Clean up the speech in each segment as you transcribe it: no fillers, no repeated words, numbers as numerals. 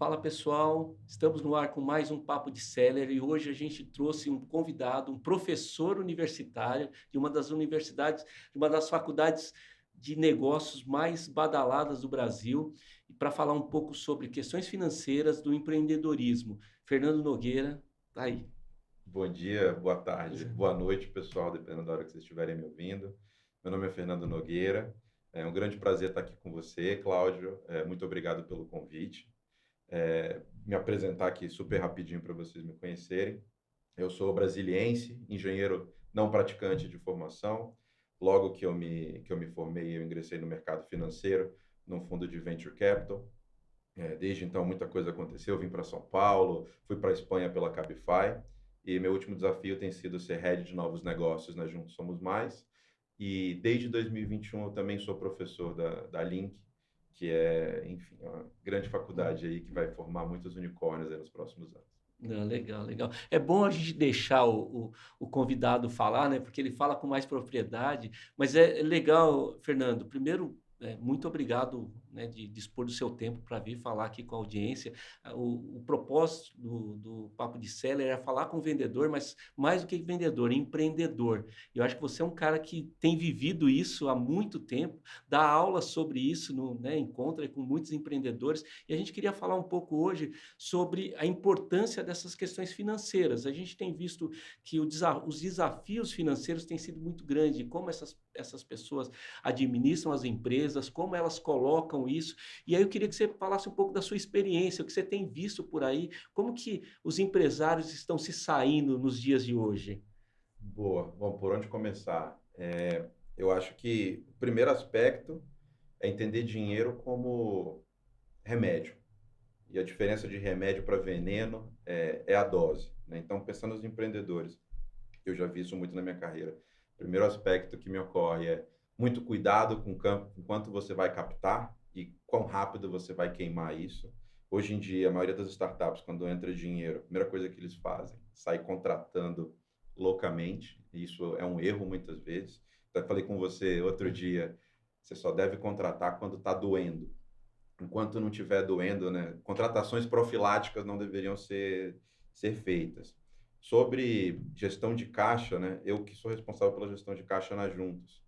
Fala pessoal, estamos no ar com mais um Papo de Seller e hoje a gente trouxe um convidado, um professor universitário de uma das universidades, de uma das faculdades de negócios mais badaladas do Brasil, e para falar um pouco sobre questões financeiras do empreendedorismo. Fernando Nogueira, tá aí. Bom dia, boa tarde, boa noite, pessoal, dependendo da hora que vocês estiverem me ouvindo. Meu nome é Fernando Nogueira. É um grande prazer estar aqui com você, Cláudio. Muito obrigado pelo convite. Me apresentar aqui super rapidinho para vocês me conhecerem. Eu sou brasiliense, engenheiro não praticante de formação. Logo que eu me formei, eu ingressei no mercado financeiro, num fundo de venture capital. Desde então, muita coisa aconteceu. Eu vim para São Paulo, fui para a Espanha pela Cabify, e meu último desafio tem sido ser head de novos negócios na Juntos Somos Mais. E desde 2021 eu também sou professor da Link, que é, enfim, uma grande faculdade aí que vai formar muitos unicórnios aí nos próximos anos. Não, legal, legal. É bom a gente deixar o convidado falar, né? Porque ele fala com mais propriedade, mas é legal, Fernando. Primeiro, muito obrigado, né, de dispor do seu tempo para vir falar aqui com a audiência. O propósito do Papo de Seller é falar com o vendedor, mas mais do que vendedor, empreendedor. Eu acho que você é um cara que tem vivido isso há muito tempo, dá aula sobre isso, no, né, encontra com muitos empreendedores, e a gente queria falar um pouco hoje sobre a importância dessas questões financeiras. A gente tem visto que os desafios financeiros têm sido muito grandes, como essas pessoas administram as empresas, como elas colocam isso. E aí eu queria que você falasse um pouco da sua experiência, o que você tem visto por aí, como que os empresários estão se saindo nos dias de hoje. Boa, bom, por onde começar? Eu acho que o primeiro aspecto é entender dinheiro como remédio. E a diferença de remédio para veneno é a dose, né? Então, pensando nos empreendedores, eu já vi isso muito na minha carreira. O primeiro aspecto que me ocorre é muito cuidado com o quanto você vai captar e quão rápido você vai queimar isso. Hoje em dia, a maioria das startups, quando entra dinheiro, a primeira coisa que eles fazem, sai contratando loucamente. E isso é um erro muitas vezes. Até falei com você outro dia, você só deve contratar quando está doendo. Enquanto não estiver doendo, né? Contratações profiláticas não deveriam ser feitas. Sobre gestão de caixa, né? Eu que sou responsável pela gestão de caixa na Juntos.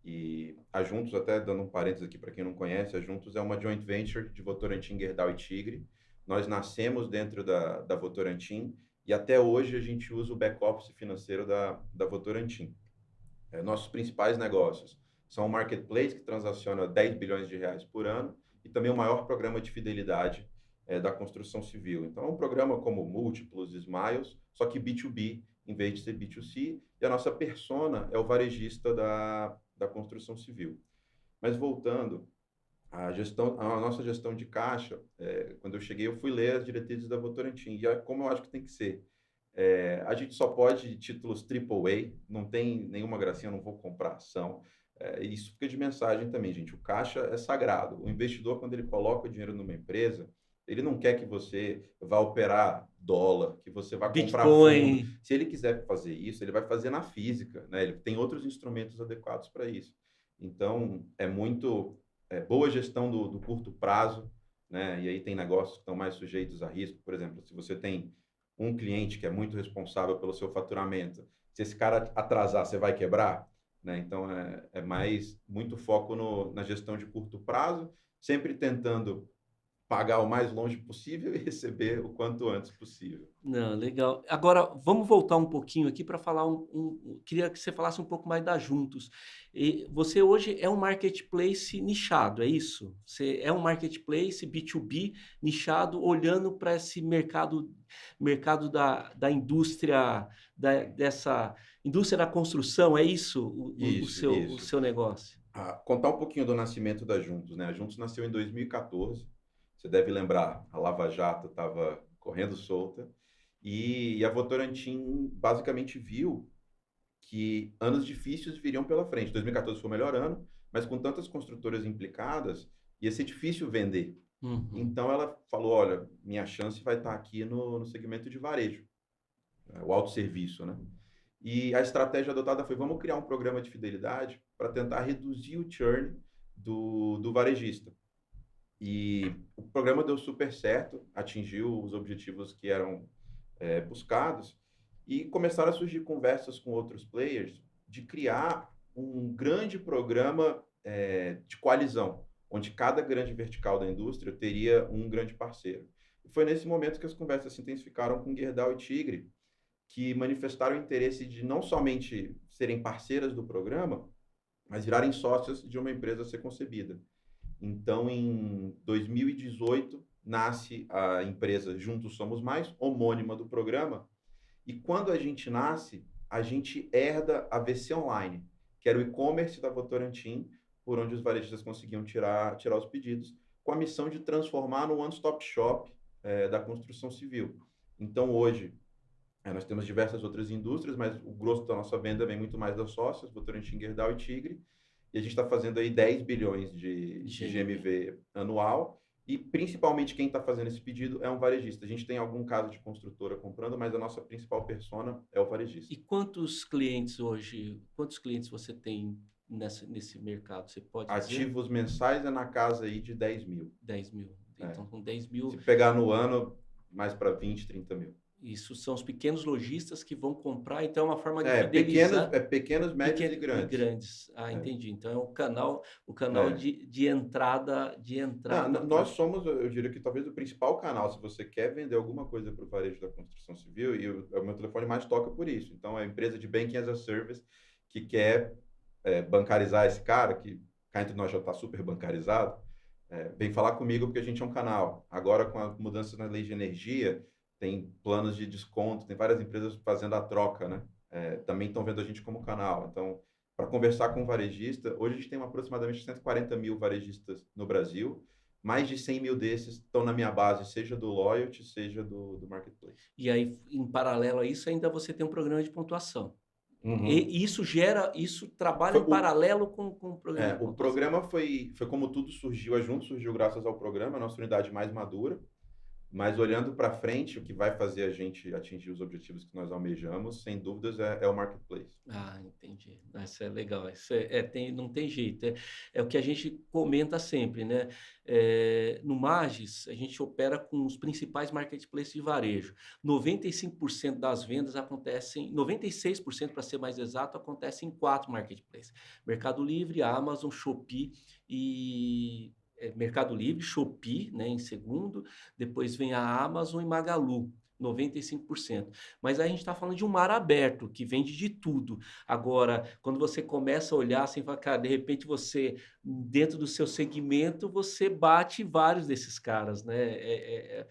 E a Juntos, até dando um parênteses aqui para quem não conhece, a Juntos é uma joint venture de Votorantim, Gerdau e Tigre. Nós nascemos dentro da Votorantim e até hoje a gente usa o back-office financeiro da Votorantim. Nossos principais negócios são o marketplace, que transaciona 10 bilhões de reais por ano, e também o maior programa de fidelidade da construção civil. Então, é um programa como Múltiplos, Smiles, só que B2B, em vez de ser B2C, e a nossa persona é o varejista da construção civil. Mas voltando, a nossa gestão de caixa, quando eu cheguei, eu fui ler as diretrizes da Votorantim, e como eu acho que tem que ser. A gente só pode títulos AAA, não tem nenhuma gracinha, eu não vou comprar ação. Isso fica de mensagem também, gente. O caixa é sagrado. O investidor, quando ele coloca o dinheiro numa empresa, ele não quer que você vá operar dólar, que você vá comprar fundo. Bitcoin. Se ele quiser fazer isso, ele vai fazer na física, né? Ele tem outros instrumentos adequados para isso. Então, é muito boa gestão do curto prazo, né? E aí tem negócios que estão mais sujeitos a risco. Por exemplo, se você tem um cliente que é muito responsável pelo seu faturamento, se esse cara atrasar, você vai quebrar, né? Então é mais muito foco na gestão de curto prazo, sempre tentando pagar o mais longe possível e receber o quanto antes possível. Não, legal. Agora, vamos voltar um pouquinho aqui para falar queria que você falasse um pouco mais da Juntos. E você hoje é um marketplace nichado, é isso? Você é um marketplace B2B nichado, olhando para esse mercado da indústria, dessa indústria da construção, é isso Isso, o isso. seu negócio? Contar um pouquinho do nascimento da Juntos, né? A Juntos nasceu em 2014. Você deve lembrar, a Lava Jato estava correndo solta e a Votorantim basicamente viu que anos difíceis viriam pela frente. 2014 foi o melhor ano, mas com tantas construtoras implicadas, ia ser difícil vender. Uhum. Então ela falou, olha, minha chance vai estar aqui no segmento de varejo, né, o autosserviço, né? E a estratégia adotada foi, vamos criar um programa de fidelidade para tentar reduzir o churn do varejista. E o programa deu super certo, atingiu os objetivos que eram buscados, e começaram a surgir conversas com outros players de criar um grande programa de coalizão, onde cada grande vertical da indústria teria um grande parceiro. E foi nesse momento que as conversas se intensificaram com Gerdau e Tigre, que manifestaram interesse de não somente serem parceiras do programa, mas virarem sócias de uma empresa a ser concebida. Então, em 2018, nasce a empresa Juntos Somos Mais, homônima do programa. E quando a gente nasce, a gente herda a VC Online, que era o e-commerce da Votorantim, por onde os varejistas conseguiam tirar os pedidos, com a missão de transformar no one-stop shop da construção civil. Então, hoje, nós temos diversas outras indústrias, mas o grosso da nossa venda vem muito mais das sócias, Votorantim, Gerdau e Tigre. E a gente está fazendo aí 10 bilhões de GMV anual. E principalmente quem está fazendo esse pedido é um varejista. A gente tem algum caso de construtora comprando, mas a nossa principal persona é o varejista. E quantos clientes hoje, quantos clientes você tem nesse mercado? Você pode dizer? Ativos mensais é na casa aí de 10 mil. 10 mil. Então, com 10 mil... Se pegar no ano, mais para 20, 30 mil. Isso são os pequenos lojistas que vão comprar, então é uma forma de fidelizar... Pequenos, médios e grandes. Entendi. Então é o canal de entrada. Nós somos, eu diria que talvez o principal canal, se você quer vender alguma coisa para o varejo da construção civil, e o meu telefone mais toca por isso. Então, é a empresa de Banking as a Service que quer bancarizar esse cara, que cá entre nós já está super bancarizado, vem falar comigo porque a gente é um canal. Agora, com as mudanças na lei de energia, tem planos de desconto, tem várias empresas fazendo a troca, né? Também estão vendo a gente como canal. Então, para conversar com um varejista, hoje a gente tem aproximadamente 140 mil varejistas no Brasil. Mais de 100 mil desses estão na minha base, seja do Loyalty, seja do Marketplace. E aí, em paralelo a isso, ainda você tem um programa de pontuação. Uhum. E isso trabalha em paralelo com o programa de pontuação. O programa foi como tudo surgiu, a Juntos surgiu graças ao programa, a nossa unidade mais madura. Mas olhando para frente, o que vai fazer a gente atingir os objetivos que nós almejamos, sem dúvidas, é o Marketplace. Entendi. Isso é legal. Isso não tem jeito. É o que a gente comenta sempre, né? No Magis, a gente opera com os principais marketplaces de varejo. 95% das vendas acontecem, 96% para ser mais exato, acontece em 4 marketplaces. Mercado Livre, Amazon, Shopee e... Mercado Livre, Shopee, né, em segundo, depois vem a Amazon e Magalu, 95%. Mas aí a gente está falando de um mar aberto, que vende de tudo. Agora, quando você começa a olhar, assim, fala, cara, de repente você, dentro do seu segmento, você bate vários desses caras, né?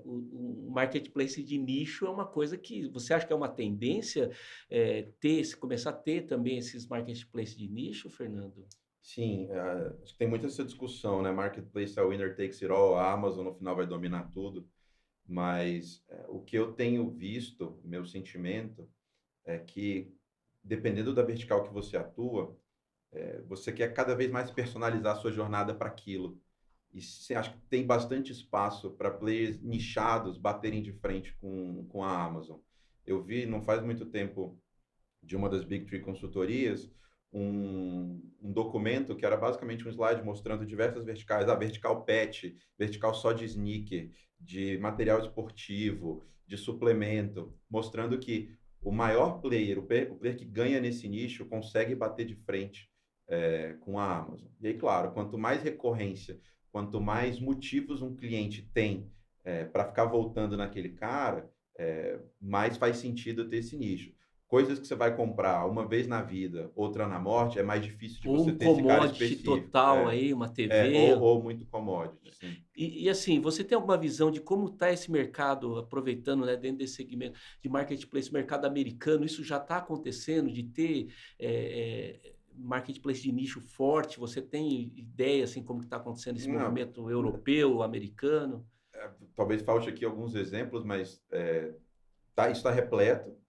O marketplace de nicho é uma coisa que você acha que é uma tendência começar a ter também esses marketplaces de nicho, Fernando? Sim, acho que tem muita essa discussão, né? Marketplace é winner takes it all, a Amazon no final vai dominar tudo. Mas o que eu tenho visto, meu sentimento, é que dependendo da vertical que você atua, você quer cada vez mais personalizar a sua jornada para aquilo. E você acha que tem bastante espaço para players nichados baterem de frente com a Amazon. Eu vi, não faz muito tempo, de uma das Big Three consultorias, um documento que era basicamente um slide mostrando diversas verticais, a vertical pet, vertical só de sneaker, de material esportivo, de suplemento, mostrando que o maior player, o player que ganha nesse nicho, consegue bater de frente com a Amazon. E aí, claro, quanto mais recorrência, quanto mais motivos um cliente tem para ficar voltando naquele cara, mais faz sentido ter esse nicho. Coisas que você vai comprar uma vez na vida, outra na morte, é mais difícil de você ter esse cara específico. Total aí, uma TV. Ou muito commodity, sim. E assim, você tem alguma visão de como está esse mercado, aproveitando, né, dentro desse segmento de marketplace, mercado americano, isso já está acontecendo, de ter marketplace de nicho forte? Você tem ideia, assim, como está acontecendo esse movimento europeu, americano? Talvez falte aqui alguns exemplos, mas isso está repleto.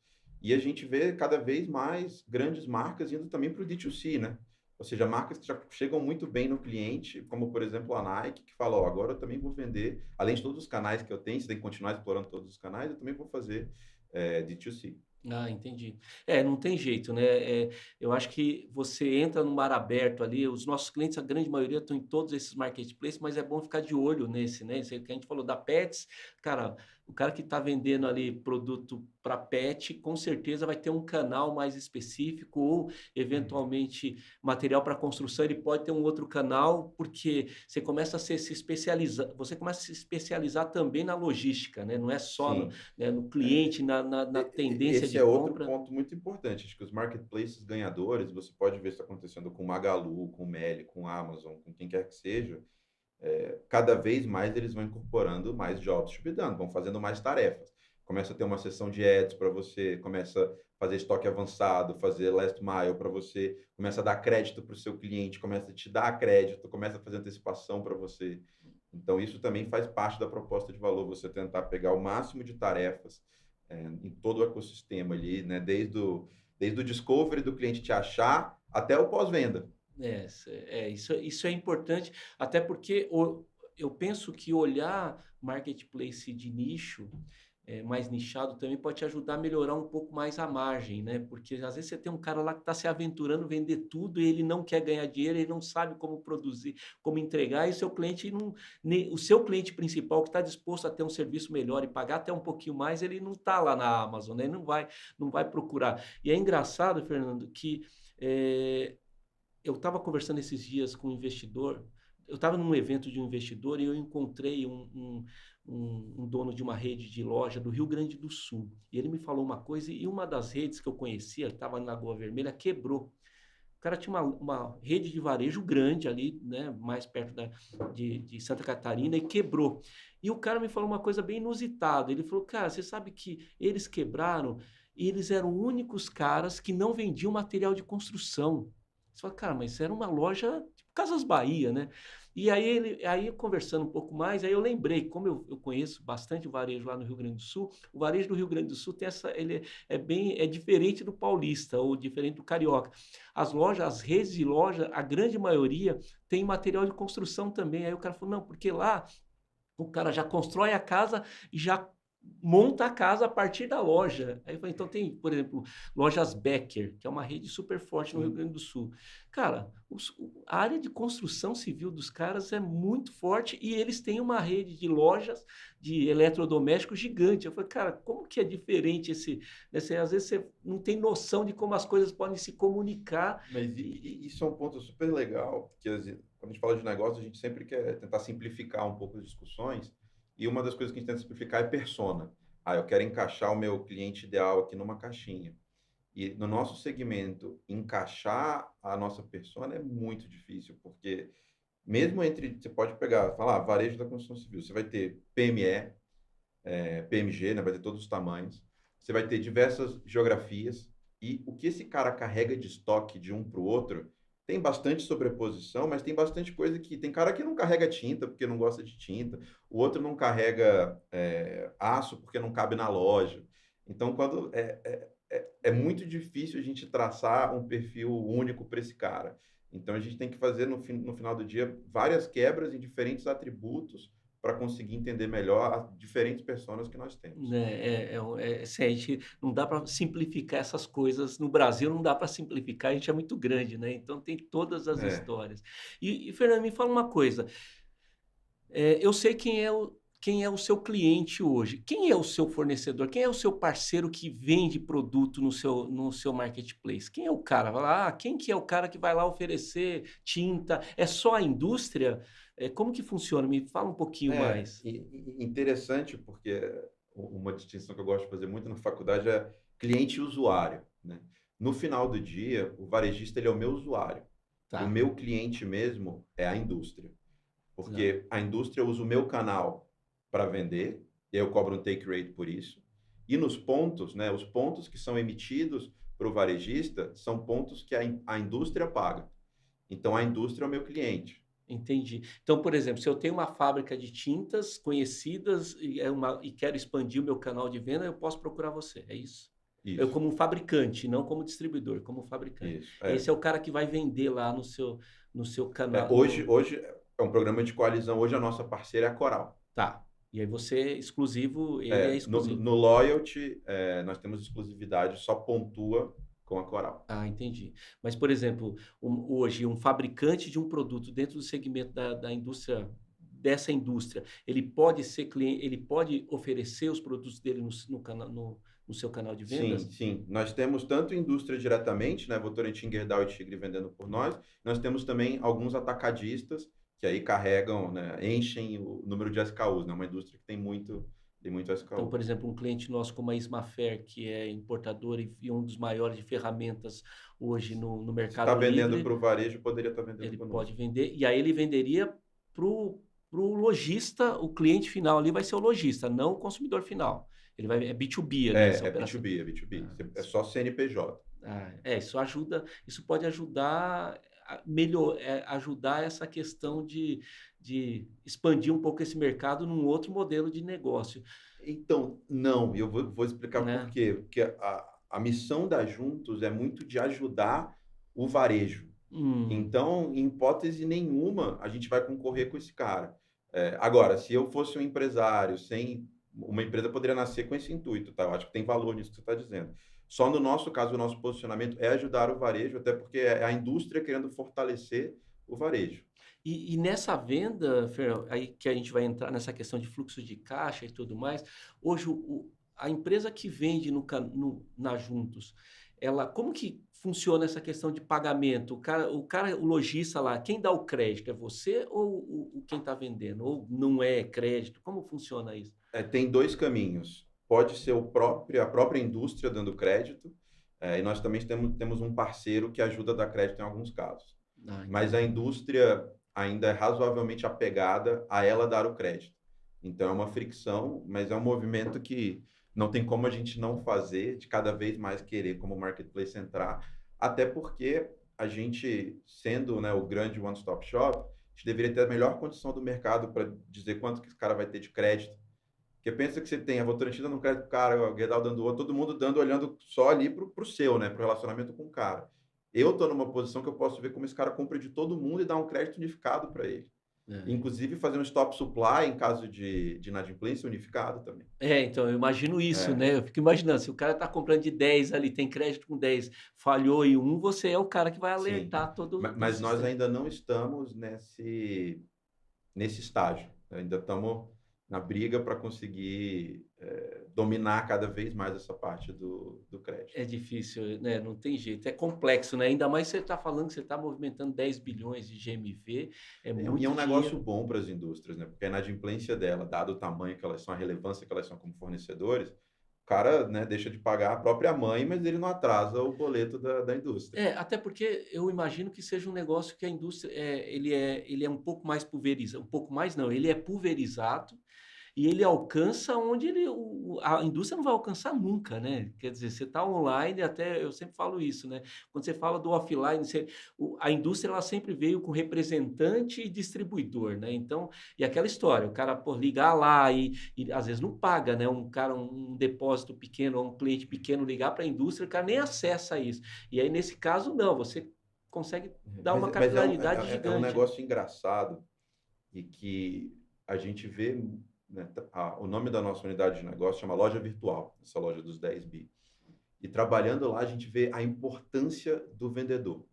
E a gente vê cada vez mais grandes marcas indo também para o D2C, né? Ou seja, marcas que já chegam muito bem no cliente, como, por exemplo, a Nike, que fala, agora eu também vou vender, além de todos os canais que eu tenho, você tem que continuar explorando todos os canais, eu também vou fazer D2C. Ah, entendi. Não tem jeito, né? Eu acho que você entra no mar aberto ali, os nossos clientes, a grande maioria, estão em todos esses marketplaces, mas é bom ficar de olho nesse, né? Isso aí que a gente falou da Pets, cara, o cara que está vendendo ali produto para pet, com certeza vai ter um canal mais específico, ou Uhum. eventualmente material para construção, ele pode ter um outro canal, porque se especializar, você começa a se especializar também na logística, né? Não é só no, Sim. né, no É, cliente, na tendência esse de é outro compra. ponto muito importante. Acho que os marketplaces ganhadores, você pode ver isso acontecendo com Magalu, com Meli, com Amazon, com quem quer que seja. Cada vez mais eles vão incorporando mais jobs to be done, vão fazendo mais tarefas. Começa a ter uma seção de ads para você, começa a fazer estoque avançado, fazer last mile para você, começa a dar crédito para o seu cliente, começa a te dar crédito, começa a fazer antecipação para você. Então, isso também faz parte da proposta de valor, você tentar pegar o máximo de tarefas em todo o ecossistema ali, né? Desde o discovery do cliente te achar até o pós-venda. Isso é importante, até porque eu penso que olhar marketplace de nicho, mais nichado, também pode te ajudar a melhorar um pouco mais a margem, né? Porque às vezes você tem um cara lá que está se aventurando, vender tudo e ele não quer ganhar dinheiro, ele não sabe como produzir, como entregar, e o seu cliente não, o seu cliente principal que está disposto a ter um serviço melhor e pagar até um pouquinho mais, ele não está lá na Amazon, né? Ele não vai procurar. E é engraçado, Fernando, que eu estava conversando esses dias com um investidor. Eu estava num evento de um investidor e eu encontrei um dono de uma rede de loja do Rio Grande do Sul. E ele me falou uma coisa, e uma das redes que eu conhecia, que estava na Lagoa Vermelha, quebrou. O cara tinha uma rede de varejo grande ali, né, mais perto de Santa Catarina, e quebrou. E o cara me falou uma coisa bem inusitada. Ele falou, cara, você sabe que eles quebraram e eles eram os únicos caras que não vendiam material de construção. Você fala, cara, mas isso era uma loja tipo Casas Bahia, né? E aí conversando um pouco mais, aí eu lembrei, como eu conheço bastante o varejo lá no Rio Grande do Sul, o varejo do Rio Grande do Sul tem ele é diferente do paulista ou diferente do carioca. As lojas, as redes de loja, a grande maioria tem material de construção também. Aí o cara falou, não, porque lá o cara já constrói a casa e já monta a casa a partir da loja. Aí eu falei, então tem, por exemplo, lojas Becker, que é uma rede super forte no Rio Sim. Grande do Sul. Cara, a área de construção civil dos caras é muito forte e eles têm uma rede de lojas de eletrodomésticos gigante. Eu falei, cara, como que é diferente às vezes você não tem noção de como as coisas podem se comunicar. Mas isso é um ponto super legal, porque quando a gente fala de negócio, a gente sempre quer tentar simplificar um pouco as discussões, e uma das coisas que a gente tenta simplificar é persona. Ah, eu quero encaixar o meu cliente ideal aqui numa caixinha. E no nosso segmento, encaixar a nossa persona é muito difícil, porque mesmo você pode pegar, falar, varejo da construção civil, você vai ter PME, PMG, né? Vai ter todos os tamanhos. Você vai ter diversas geografias. E o que esse cara carrega de estoque de um para o outro tem bastante sobreposição, mas tem bastante coisa que. Tem cara que não carrega tinta porque não gosta de tinta, o outro não carrega aço porque não cabe na loja. Então, quando é muito difícil a gente traçar um perfil único para esse cara. Então, a gente tem que fazer no final do dia várias quebras em diferentes atributos para conseguir entender melhor as diferentes personas que nós temos. Né, assim, a gente não dá para simplificar essas coisas. No Brasil não dá para simplificar, a gente é muito grande, né? Então tem todas as É, histórias. Fernando, me fala uma coisa. Eu sei quem é o seu cliente hoje. Quem é o seu fornecedor? Quem é o seu parceiro que vende produto no seu marketplace? Quem é o cara? Vai lá, quem que é o cara que vai lá oferecer tinta? É só a indústria? Como que funciona? Me fala um pouquinho mais. interessante porque uma distinção que eu gosto de fazer muito na faculdade é cliente e usuário, né? No final do dia, o varejista ele é o meu usuário. O Tá. meu cliente mesmo é a indústria, Tá. porque a indústria usa o meu canal para vender, e eu cobro um take rate por isso. E nos pontos, né, os pontos que são emitidos para o varejista são pontos que a indústria paga. Então, a indústria é o meu cliente. Entendi. Então, por exemplo, se eu tenho uma fábrica de tintas conhecidas e quero expandir o meu canal de venda, eu posso procurar você, é isso? Eu Isso, como fabricante, não como distribuidor, como fabricante. isso. Esse é o cara que vai vender lá no seu canal. Hoje é um programa de coalizão. Hoje a nossa parceira é a Coral. Tá. E aí você é exclusivo, ele é exclusivo. No Loyalty, nós temos exclusividade, só pontua com a Coral. Ah, entendi. Mas, por exemplo, hoje, um fabricante de um produto dentro do segmento da indústria, dessa indústria, ele pode ser cliente, ele pode oferecer os produtos dele no seu canal de Sim, vendas? sim. Nós temos tanto indústria diretamente, né, Votorantim, Gerdau e Tigre vendendo por nós temos também alguns atacadistas que aí carregam, né, enchem o número de SKUs, né, uma indústria que tem muito Então, SKU. por exemplo, um cliente nosso como a Ismafer, que é importador e um dos maiores de ferramentas hoje no Se está Mercado vendendo Livre, para o varejo, poderia estar vendendo ele pode conosco. vender, e aí ele venderia para o lojista, o cliente final ali vai ser o lojista, não o consumidor final. Ele vai, é B2B ali essa É operação. B2B, é B2B. Ah, É só CNPJ. isso ajuda, isso pode ajudar ajudar essa questão de expandir um pouco esse mercado num outro modelo de negócio, Então, não, eu vou explicar por né? quê. Porque a missão da Juntos é muito de ajudar o varejo. Hum, Então, em hipótese nenhuma, a gente vai concorrer com esse cara. Agora, se eu fosse um empresário, sem uma empresa poderia nascer com esse intuito, tá? Eu acho que tem valor nisso que você está dizendo. Só no nosso caso, o nosso posicionamento é ajudar o varejo, até porque é a indústria querendo fortalecer o varejo. e nessa venda, Fer, aí que a gente vai entrar nessa questão de fluxo de caixa e tudo mais, hoje a empresa que vende na Juntos, ela, como que funciona essa questão de pagamento? O lojista lá, quem dá o crédito é você ou quem está vendendo? Ou não é crédito? Como funciona isso? Tem dois caminhos. Pode ser a própria indústria dando crédito, e nós também temos um parceiro que ajuda a dar crédito em alguns casos. Ah, Mas a entendi. indústria ainda é razoavelmente apegada a ela dar o crédito. Então é uma fricção, mas é um movimento que não tem como a gente não fazer, de cada vez mais querer como marketplace entrar, até porque a gente, sendo, né, o grande one-stop shop, a gente deveria ter a melhor condição do mercado para dizer quanto que esse cara vai ter de crédito. Porque pensa que você tem a Votorantim dando um crédito pro cara, o Gerdau dando outro, todo mundo dando, olhando só ali pro seu, né? Pro relacionamento com o cara. Eu tô numa posição que eu posso ver como esse cara compra de todo mundo e dá um crédito unificado para ele. É. Inclusive fazer um stop supply em caso de inadimplência unificado também. Então, eu imagino isso, É, né? Eu fico imaginando, se o cara está comprando de 10 ali, tem crédito com 10, falhou em um, você é o cara que vai sim. alertar todo o Mas nós sistema. ainda não estamos nesse estágio. Ainda estamos na briga para conseguir dominar cada vez mais essa parte do crédito. É difícil, né? Não tem jeito, é complexo, né? Ainda mais você está falando que você está movimentando 10 bilhões de GMV, é E é muito um negócio dinheiro. bom para as indústrias, né? Porque a inadimplência dela, dado o tamanho que elas são, a relevância que elas são como fornecedores, o cara, né, deixa de pagar a própria mãe, mas ele não atrasa o boleto da indústria. Até porque eu imagino que seja um negócio que a indústria, ele é um pouco mais pulverizado, um pouco mais não, ele é pulverizado. E ele alcança onde a indústria não vai alcançar nunca, né? Quer dizer, você está online, até eu sempre falo isso, né? Quando você fala do offline, a indústria ela sempre veio com representante e distribuidor, né? Então, e aquela história, o cara por ligar lá e às vezes não paga, né? Um cara, um depósito pequeno, ou um cliente pequeno ligar para a indústria, o cara nem acessa isso. E aí, nesse caso, não, você consegue dar uma Mas capilaridade é um gigante. negócio engraçado e que a gente vê, né, o nome da nossa unidade de negócio chama Loja Virtual, essa loja dos 10 bi. E trabalhando lá, a gente vê a importância do vendedor.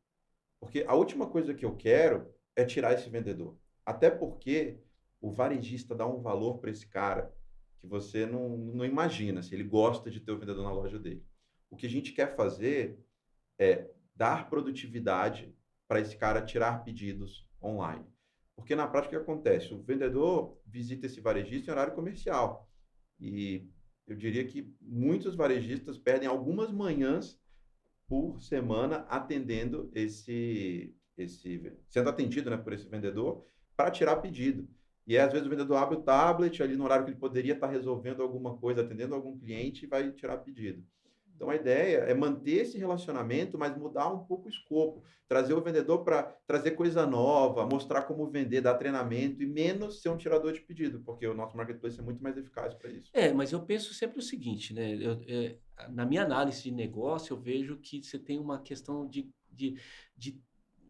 Porque a última coisa que eu quero é tirar esse vendedor. Até porque o varejista dá um valor para esse cara que você não imagina, se ele gosta de ter o vendedor na loja dele. O que a gente quer fazer é dar produtividade para esse cara tirar pedidos online. Porque na prática o que acontece? O vendedor visita esse varejista em horário comercial. E eu diria que muitos varejistas perdem algumas manhãs por semana atendendo sendo atendido, né, por esse vendedor para tirar pedido. E aí, às vezes o vendedor abre o tablet ali no horário que ele poderia estar resolvendo alguma coisa, atendendo algum cliente e vai tirar pedido. Então a ideia é manter esse relacionamento, mas mudar um pouco o escopo, trazer o vendedor para trazer coisa nova, mostrar como vender, dar treinamento e menos ser um tirador de pedido, porque o nosso marketplace é muito mais eficaz para isso. Mas eu penso sempre o seguinte, né? Na minha análise de negócio, eu vejo que você tem uma questão de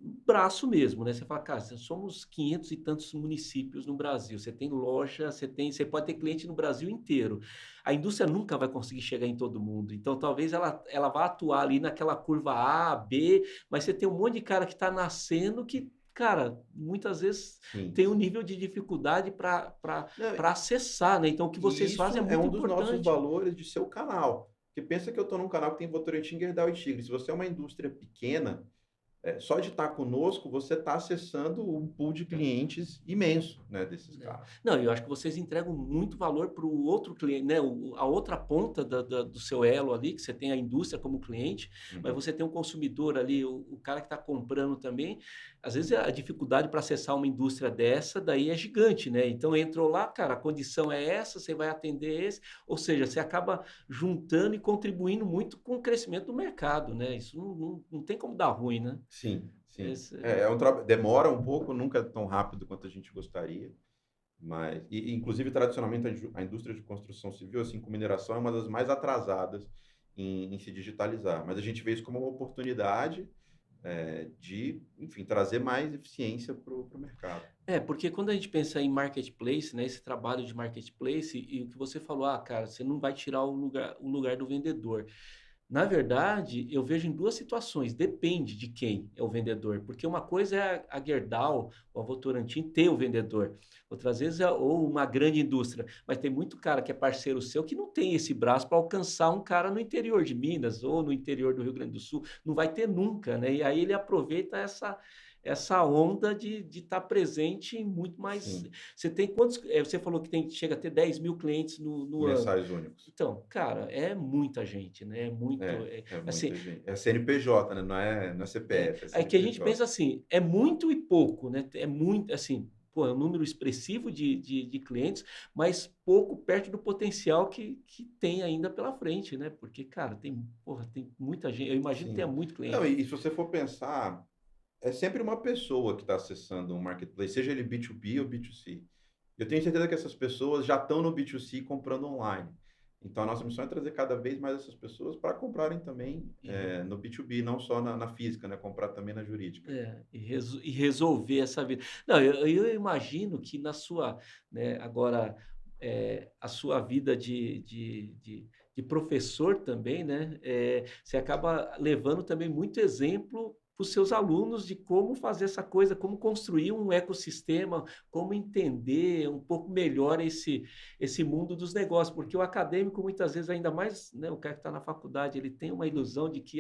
braço mesmo, né? Você fala, cara, somos 500 e tantos municípios no Brasil, você tem loja, você pode ter cliente no Brasil inteiro. A indústria nunca vai conseguir chegar em todo mundo, então talvez ela vá atuar ali naquela curva A, B, mas você tem um monte de cara que está nascendo que, cara, muitas vezes Sim, tem um sim. nível de dificuldade para Não, acessar, né? Então o que e vocês fazem isso é é muito um dos nossos importante. valores de ser o canal. Porque pensa que eu estou num canal que tem Votorantim, Gerdau e Tigre. Se você é uma indústria pequena, só de estar conosco, você está acessando um pool de clientes imenso, né, desses É. caras. Não, eu acho que vocês entregam muito valor para o outro cliente, né? A outra ponta do seu elo ali, que você tem a indústria como cliente, mas Uhum. você tem um consumidor ali, o cara que está comprando também. Às vezes a dificuldade para acessar uma indústria dessa daí é gigante, né? Então entrou lá, cara, a condição é essa, você vai atender esse, ou seja, você acaba juntando e contribuindo muito com o crescimento do mercado, né? Isso não tem como dar ruim, né? Sim, sim. Esse, Demora um pouco, nunca é tão rápido quanto a gente gostaria. Mas, inclusive, tradicionalmente, a indústria de construção civil, assim como mineração, é uma das mais atrasadas em se digitalizar. Mas a gente vê isso como uma oportunidade de, enfim, trazer mais eficiência para o mercado. Porque quando a gente pensa em marketplace, né, esse trabalho de marketplace, e o que você falou, cara, você não vai tirar o lugar do vendedor. Na verdade, eu vejo em duas situações, depende de quem é o vendedor, porque uma coisa é a Gerdau ou a Votorantim ter o vendedor, outras vezes é ou uma grande indústria, mas tem muito cara que é parceiro seu que não tem esse braço para alcançar um cara no interior de Minas ou no interior do Rio Grande do Sul, não vai ter nunca, né? E aí ele aproveita essa onda de estar presente em muito mais. Sim, Você tem quantos? Você falou que chega a ter 10 mil clientes no ano. mensais únicos. Então, cara, é muita gente, né? É muito. É Assim, muita gente. É CNPJ, né? Não é CPF, é aí que a gente CNPJ. pensa assim, é muito e pouco, né? É muito, assim, pô, é um número expressivo de clientes, mas pouco perto do potencial que tem ainda pela frente, né? Porque, cara, tem muita gente. Eu imagino que tenha Sim. muito Não, cliente. e se você for pensar, é sempre uma pessoa que está acessando um marketplace, seja ele B2B ou B2C. Eu tenho certeza que essas pessoas já estão no B2C comprando online. Então, a nossa missão é trazer cada vez mais essas pessoas para comprarem também E, no B2B, não só na física, né? Comprar também na jurídica. e resolver essa vida. Não, eu imagino que na sua, né, agora, a sua vida de professor também, né, você acaba levando também muito exemplo para os seus alunos de como fazer essa coisa, como construir um ecossistema, como entender um pouco melhor esse mundo dos negócios, porque o acadêmico muitas vezes, ainda mais, né, o cara que está na faculdade, ele tem uma ilusão de que,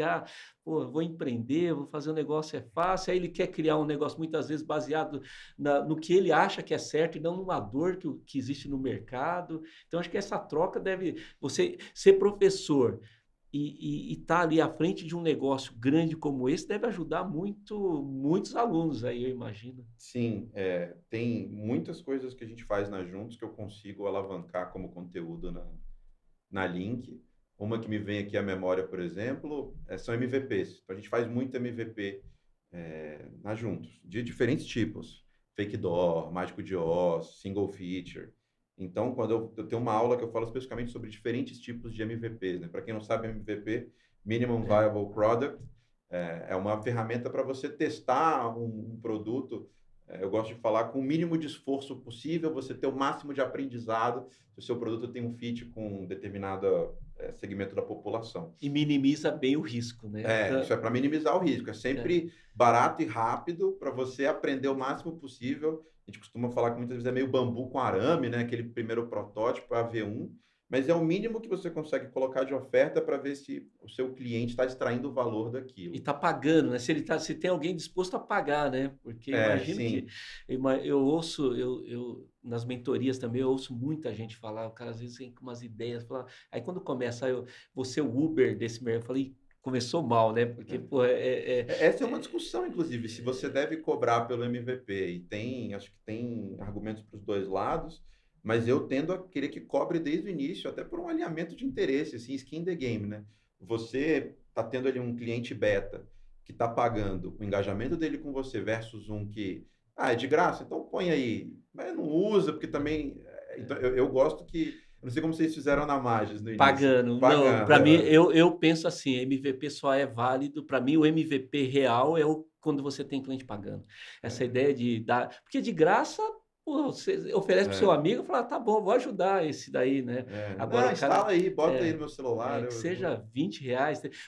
pô, vou empreender, vou fazer um negócio é fácil, aí ele quer criar um negócio muitas vezes baseado no que ele acha que é certo e não numa dor que existe no mercado. Então, acho que essa troca deve. Você ser professor e estar ali à frente de um negócio grande como esse deve ajudar muitos alunos aí, eu imagino. Sim, tem muitas coisas que a gente faz na Juntos que eu consigo alavancar como conteúdo na Link. Uma que me vem aqui à memória, por exemplo, são MVPs. Então, a gente faz muito MVP na Juntos, de diferentes tipos. Fake Door, Mágico de Oz, Single Feature. Então, quando eu tenho uma aula que eu falo especificamente sobre diferentes tipos de MVPs, né? Para quem não sabe, MVP, Minimum É. Viable Product, é uma ferramenta para você testar um produto. Eu gosto de falar com o mínimo de esforço possível, você ter o máximo de aprendizado se o seu produto tem um fit com um determinado segmento da população. E minimiza bem o risco, né? Isso é para minimizar o risco. É É. sempre barato e rápido para você aprender o máximo possível. A gente costuma falar que muitas vezes é meio bambu com arame, né? Aquele primeiro protótipo, AV1. Mas é o mínimo que você consegue colocar de oferta para ver se o seu cliente está extraindo o valor E daquilo. está pagando, né? Se tem alguém disposto a pagar, né? Porque imagino que Sim. eu ouço, nas mentorias também eu ouço muita gente falar, o cara às vezes vem com umas ideias, fala, aí quando começa, você o Uber desse mercado, eu falei, começou mal, né? Porque, É. pô, Essa é uma discussão, inclusive, se você deve cobrar pelo MVP. Acho que tem argumentos para os dois lados, mas eu tendo a querer que cobre desde o início, até por um alinhamento de interesse, assim, skin in the game, né? Você está tendo ali um cliente beta que está pagando o engajamento dele com você versus um que, é de graça, então põe aí, mas não usa, porque também. Então, eu gosto que. Eu não sei como vocês fizeram na Magis no início. pagando. Não, Pagando. para mim, eu penso assim, MVP só é válido, para mim o MVP real quando você tem cliente pagando. Essa É, ideia de dar... Porque de graça, pô, você oferece para o seu é, amigo e fala, tá bom, vou ajudar esse daí, né? Agora Não, o cara... instala aí, bota aí no É, meu celular. que seja R$ 20,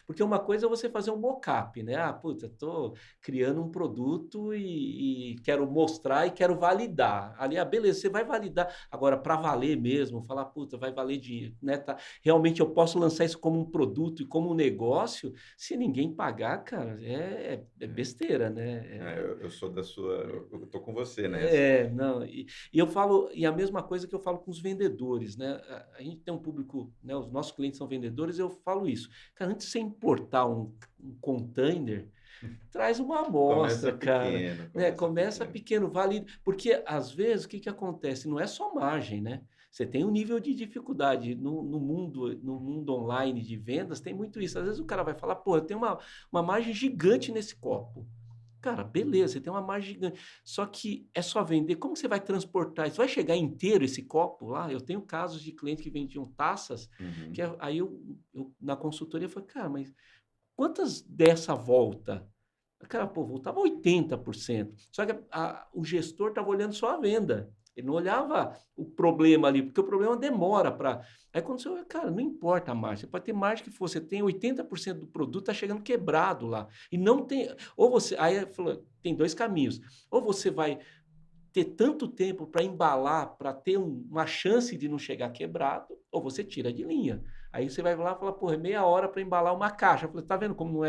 porque uma coisa é você fazer um mock-up, né? Ah, puta, tô criando um produto e quero mostrar e quero validar. Ali, beleza, você vai validar. Agora, para valer mesmo, falar, puta, vai valer dinheiro, né? Tá, realmente eu posso lançar isso como um produto e como um negócio, se ninguém pagar, cara, é besteira, né? Eu sou da sua. Eu tô com você nessa. Não, e eu falo, e a mesma coisa que eu falo com os vendedores, né? A gente tem um público, né? Os nossos clientes são vendedores, eu falo isso. Cara, antes de você importar um container, traz uma Começa amostra, cara, pequeno, né? começa Começa pequeno. pequeno, vale, porque às vezes o que que acontece? Não é só margem, né? Você tem um nível de dificuldade no mundo online de vendas, tem muito isso. Às vezes o cara vai falar, pô, eu tenho uma margem gigante nesse copo. Cara, beleza, você tem uma margem gigante. Só que é só vender. Como que você vai transportar isso? Vai chegar inteiro esse copo lá? Eu tenho casos de clientes que vendiam taças, que Uhum. aí eu na consultoria falei, cara, mas quantas dessa volta? Cara, pô, voltava 80%. Só que o gestor estava olhando só a venda. Ele não olhava o problema ali, porque o problema demora para. Aí quando você olha, cara, não importa a margem. Você pode ter margem que for, você tem 80% do produto está chegando quebrado lá. E não tem. Ou você. Aí ele falou, tem dois caminhos. Ou você vai ter tanto tempo para embalar, para ter uma chance de não chegar quebrado, ou você tira de linha. Aí você vai lá e fala, porra, é meia hora para embalar uma caixa. Eu falei, tá vendo como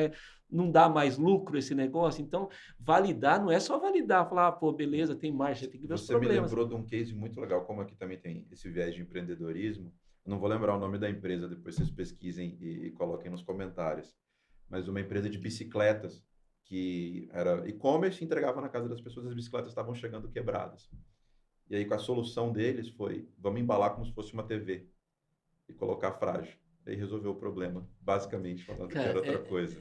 não dá mais lucro esse negócio? Então, validar não é só validar, falar, pô, beleza, tem margem, tem que ver os Você me problemas. lembrou de um case muito legal, como aqui também tem esse viés de empreendedorismo. Eu não vou lembrar o nome da empresa, depois vocês pesquisem e coloquem nos comentários. Mas uma empresa de bicicletas que era e-commerce, entregava na casa das pessoas, as bicicletas estavam chegando quebradas. E aí, com a solução deles foi, vamos embalar como se fosse uma TV e colocar frágil. Aí resolveu o problema, basicamente falando que Cara, era outra coisa.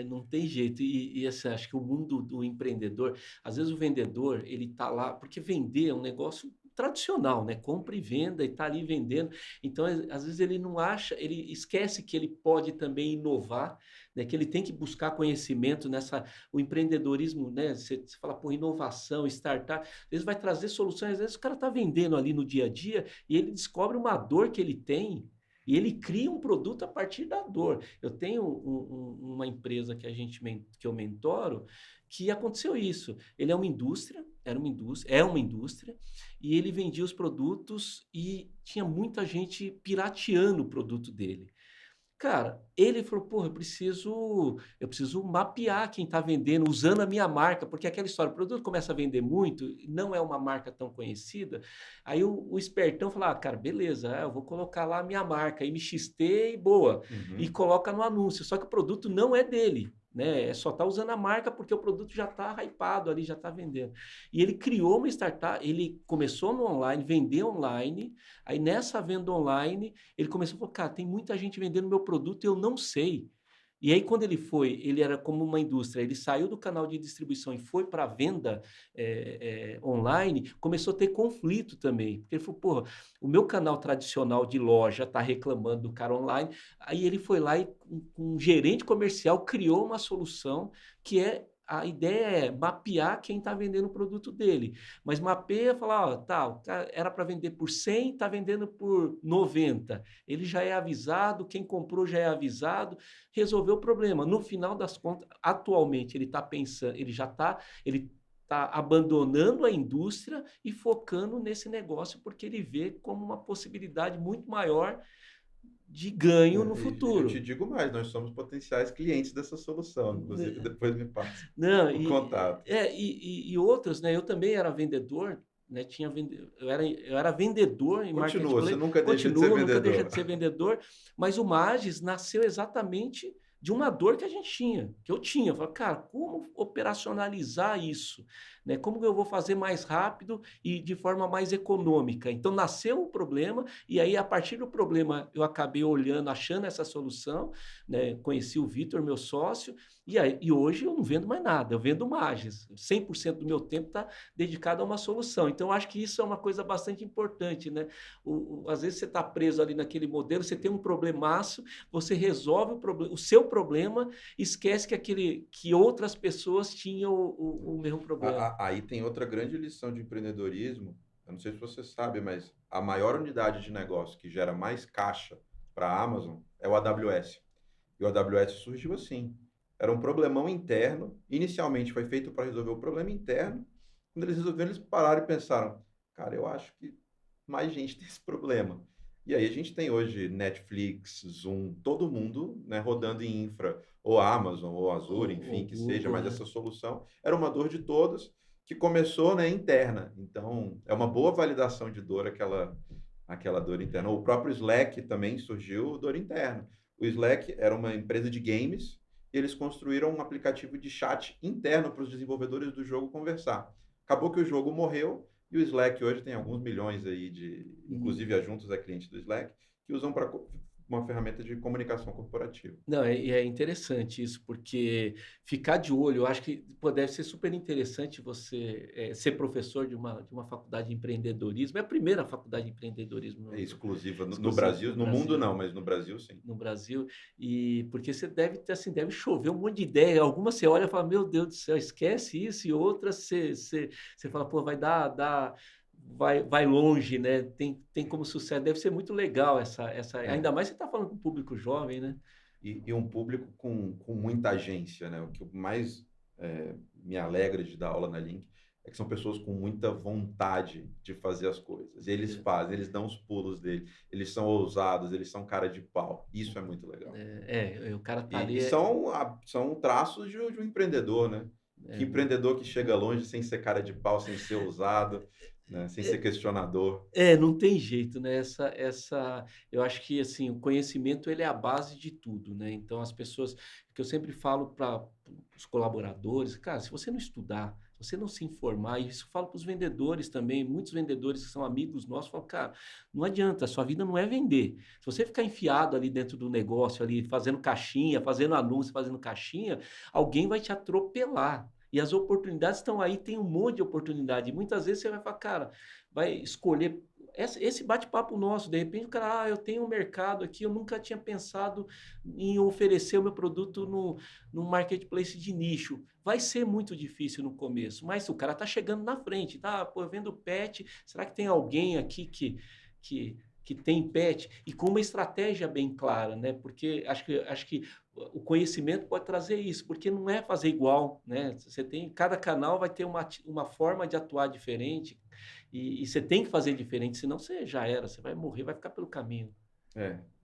não tem jeito. E assim, acho que o mundo do empreendedor, às vezes o vendedor, ele tá lá, porque vender é um negócio tradicional, né? Compra e venda e tá ali vendendo. Então, às vezes ele não acha, ele esquece que ele pode também inovar, né? Que ele tem que buscar conhecimento o empreendedorismo, né? Você fala, pô, inovação, startup, às vezes vai trazer soluções, às vezes o cara tá vendendo ali no dia a dia e ele descobre uma dor que ele tem. E ele cria um produto a partir da dor. Eu tenho uma empresa que eu mentoro, que aconteceu isso. Ele é uma indústria, é uma indústria, e ele vendia os produtos e tinha muita gente pirateando o produto dele. Cara, ele falou, porra, eu preciso mapear quem está vendendo, usando a minha marca, porque aquela história, o produto começa a vender muito, não é uma marca tão conhecida, aí o espertão fala, cara, beleza, eu vou colocar lá a minha marca, MXT e boa, e Uhum. coloca no anúncio, só que o produto não é dele, né? É só tá usando a marca porque o produto já está hypado ali, já está vendendo. E ele criou uma startup, ele começou no online, vendeu online, aí nessa venda online, ele começou a falar, cara, tem muita gente vendendo meu produto e eu não sei. E aí, quando ele era como uma indústria, ele saiu do canal de distribuição e foi para a venda online, começou a ter conflito também. Porque ele falou, porra, o meu canal tradicional de loja está reclamando do cara online. Aí ele foi lá e, com um gerente comercial, criou uma solução que a ideia é mapear quem está vendendo o produto dele. Mas mapeia, falar, ó, tá, era para vender por 100, está vendendo por 90. Ele já é avisado, quem comprou já é avisado, resolveu o problema. No final das contas, atualmente ele está pensando, ele está abandonando a indústria e focando nesse negócio porque ele vê como uma possibilidade muito maior de ganho no E eu te futuro. digo mais, nós somos potenciais clientes dessa solução. Inclusive, depois me passa Não, o contato. e outras, né? Eu também era vendedor, né? Eu era vendedor em Continua, você marketplace, nunca deixa de ser continuo, nunca deixa vendedor. de ser vendedor, mas o Magis nasceu exatamente de uma dor que a gente tinha, que eu tinha. Eu falei, cara, como operacionalizar isso? Né? Como que eu vou fazer mais rápido e de forma mais econômica? Então nasceu o problema, e aí, a partir do problema, eu acabei olhando, achando essa solução, né? Conheci o Vitor, meu sócio, E hoje eu não vendo mais nada, eu vendo margens. 100% do meu tempo está dedicado a uma solução. Então, eu acho que isso é uma coisa bastante importante, né? Às vezes você está preso ali naquele modelo, você tem um problemaço, você resolve o seu problema, esquece que outras pessoas tinham o mesmo problema. Aí tem outra grande lição de empreendedorismo. Eu não sei se você sabe, mas a maior unidade de negócio que gera mais caixa para a Amazon é o AWS. E o AWS surgiu assim. Era um problemão interno. Inicialmente foi feito para resolver o problema interno. Quando eles resolveram, eles pararam e pensaram: cara, eu acho que mais gente tem esse problema. E aí a gente tem hoje Netflix, Zoom, todo mundo, né, rodando em infra, ou Amazon, ou Azure, enfim, O que seja, Google, mas né? essa solução era uma dor de todos, que começou, né, interna. Então, é uma boa validação de dor aquela dor interna. O próprio Slack também surgiu dor interna. O Slack era uma empresa de games e eles construíram um aplicativo de chat interno para os desenvolvedores do jogo conversar. Acabou que o jogo morreu e o Slack hoje tem alguns milhões aí inclusive a Juntos é cliente do Slack, que usam para uma ferramenta de comunicação corporativa. Não, é interessante isso, porque ficar de olho, eu acho que pô, deve ser super interessante você ser professor de uma faculdade de empreendedorismo. É a primeira faculdade de empreendedorismo É exclusiva no exclusiva Brasil, no no mundo Brasil. não, mas no Brasil sim. No Brasil, e porque você deve ter assim, deve chover um monte de ideia. Algumas você olha e fala, meu Deus do céu, esquece isso, e outras você fala, pô, vai longe, né? Tem como sucesso. Deve ser muito legal É. ainda mais você está falando com o público jovem, né? E um público com muita agência, né? O que mais me alegra de dar aula na Link é que são pessoas com muita vontade de fazer as coisas. E eles fazem, eles dão os pulos dele, eles são ousados, eles são cara de pau. Isso é muito legal. O cara tá E ali. são traços de um empreendedor, né? Que É, empreendedor que chega longe sem ser cara de pau, sem ser ousado, né? Sem ser questionador. Não tem jeito, né? Eu acho que assim, o conhecimento ele é a base de tudo, né? Então as pessoas, que eu sempre falo para os colaboradores, cara, se você não estudar, se você não se informar, e isso eu falo para os vendedores também, muitos vendedores que são amigos nossos falam, cara, não adianta, a sua vida não é vender. Se você ficar enfiado ali dentro do negócio, ali fazendo caixinha, fazendo anúncio, fazendo caixinha, alguém vai te atropelar. E as oportunidades estão aí, tem um monte de oportunidade. E muitas vezes você vai falar, cara, vai escolher esse bate-papo nosso, de repente o cara, eu tenho um mercado aqui, eu nunca tinha pensado em oferecer o meu produto no marketplace de nicho. Vai ser muito difícil no começo, mas o cara está chegando na frente, tá? Pô, eu vendo pet, será que tem alguém aqui que tem pet? E com uma estratégia bem clara, né? Porque acho que o conhecimento pode trazer isso, porque não é fazer igual, né? Cada canal vai ter uma forma de atuar diferente, e você tem que fazer diferente, senão você já era, você vai morrer, vai ficar pelo caminho.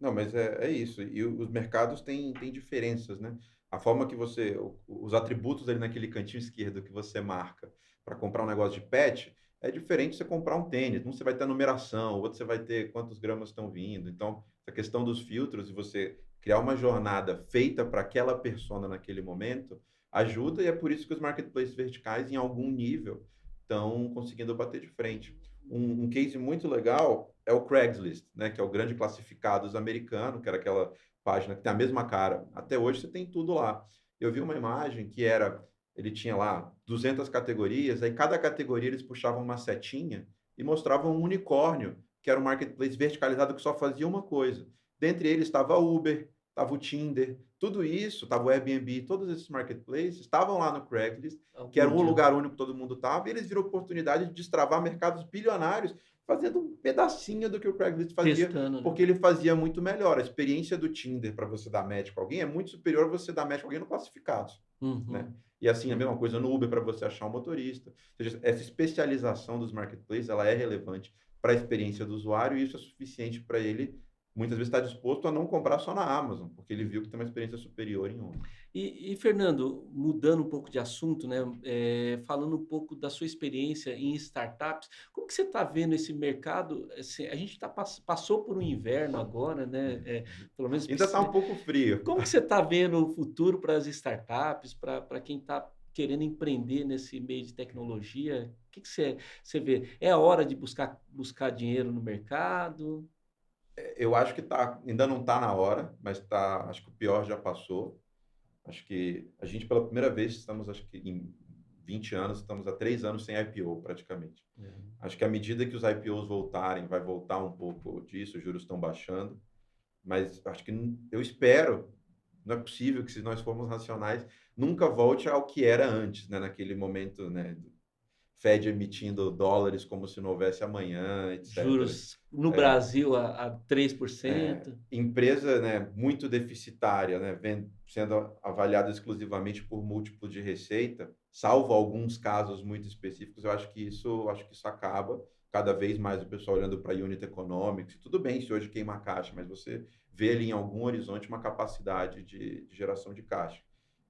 Não, mas é isso. E os mercados têm diferenças, né? A forma que os atributos ali naquele cantinho esquerdo que você marca para comprar um negócio de pet é diferente de você comprar um tênis. Um você vai ter a numeração, o outro você vai ter quantos gramas estão vindo. Então, a questão dos filtros e você criar uma jornada feita para aquela persona naquele momento ajuda, e é por isso que os marketplaces verticais, em algum nível, estão conseguindo bater de frente. Um case muito legal é o Craigslist, né, que é o grande classificados americano, que era aquela página que tem a mesma cara. Até hoje você tem tudo lá. Eu vi uma imagem que ele tinha lá 200 categorias, aí cada categoria eles puxavam uma setinha e mostravam um unicórnio, que era um marketplace verticalizado que só fazia uma coisa. Dentre eles estava o Uber, estava o Tinder, tudo isso, estava o Airbnb, todos esses marketplaces estavam lá no Craigslist, que era Algum um dia. lugar único que todo mundo estava, e eles viram oportunidade de destravar mercados bilionários fazendo um pedacinho do que o Craigslist fazia, Testando, né? porque ele fazia muito melhor. A experiência do Tinder para você dar match com alguém é muito superior a você dar match com alguém no classificados, né? Uhum. E assim, a mesma coisa no Uber para você achar um motorista. Ou seja, essa especialização dos marketplaces, ela é relevante para a experiência do usuário, e isso é suficiente para ele muitas vezes estar disposto a não comprar só na Amazon, porque ele viu que tem uma experiência superior em outra. Fernando, mudando um pouco de assunto, né? Falando um pouco da sua experiência em startups, como que você está vendo esse mercado? Assim, a gente passou por um inverno agora, né? Pelo menos Ainda está um pouco frio. como que você está vendo o futuro para as startups, para quem está querendo empreender nesse meio de tecnologia? O que você vê? É a hora de buscar dinheiro no mercado? Eu acho que ainda não está na hora, mas acho que o pior já passou. Acho que a gente, pela primeira vez, estamos, acho que em 20 anos, estamos há 3 anos sem IPO, praticamente. Acho que à medida que os IPOs voltarem, vai voltar um pouco disso, os juros estão baixando, mas acho que eu espero, não é possível que se nós formos racionais, nunca volte ao que era antes, né? Naquele momento, né? Fed emitindo dólares como se não houvesse amanhã, etc. Juros no Brasil a 3%. Empresa, né, muito deficitária, né, sendo avaliada exclusivamente por múltiplo de receita, salvo alguns casos muito específicos, eu acho que isso acaba cada vez mais o pessoal olhando para unit economics. Tudo bem se hoje queima a caixa, mas você vê ali em algum horizonte uma capacidade de geração de caixa.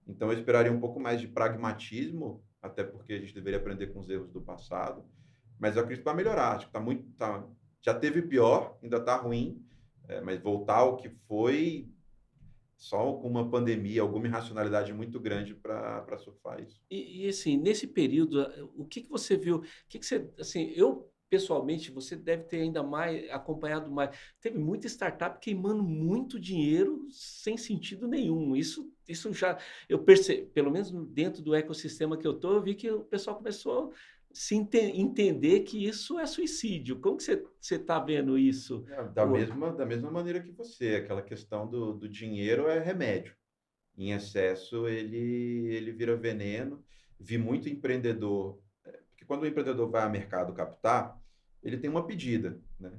Então eu esperaria um pouco mais de pragmatismo, até porque a gente deveria aprender com os erros do passado, mas eu acredito que vai melhorar. Acho que já teve pior, ainda está ruim, mas voltar ao que foi só com uma pandemia, alguma irracionalidade muito grande para surfar isso. Assim, nesse período, o que que você viu? O que que você, assim, eu pessoalmente, você deve ter ainda mais acompanhado mais. Teve muita startup queimando muito dinheiro sem sentido nenhum. Isso já eu percebi, pelo menos dentro do ecossistema que eu tô, eu vi que o pessoal começou a entender que isso é suicídio. Como que você está vendo isso hoje? Da mesma maneira que você, aquela questão do dinheiro é remédio. Em excesso, ele vira veneno. Vi muito empreendedor, porque quando o empreendedor vai ao mercado captar, ele tem uma pedida, né?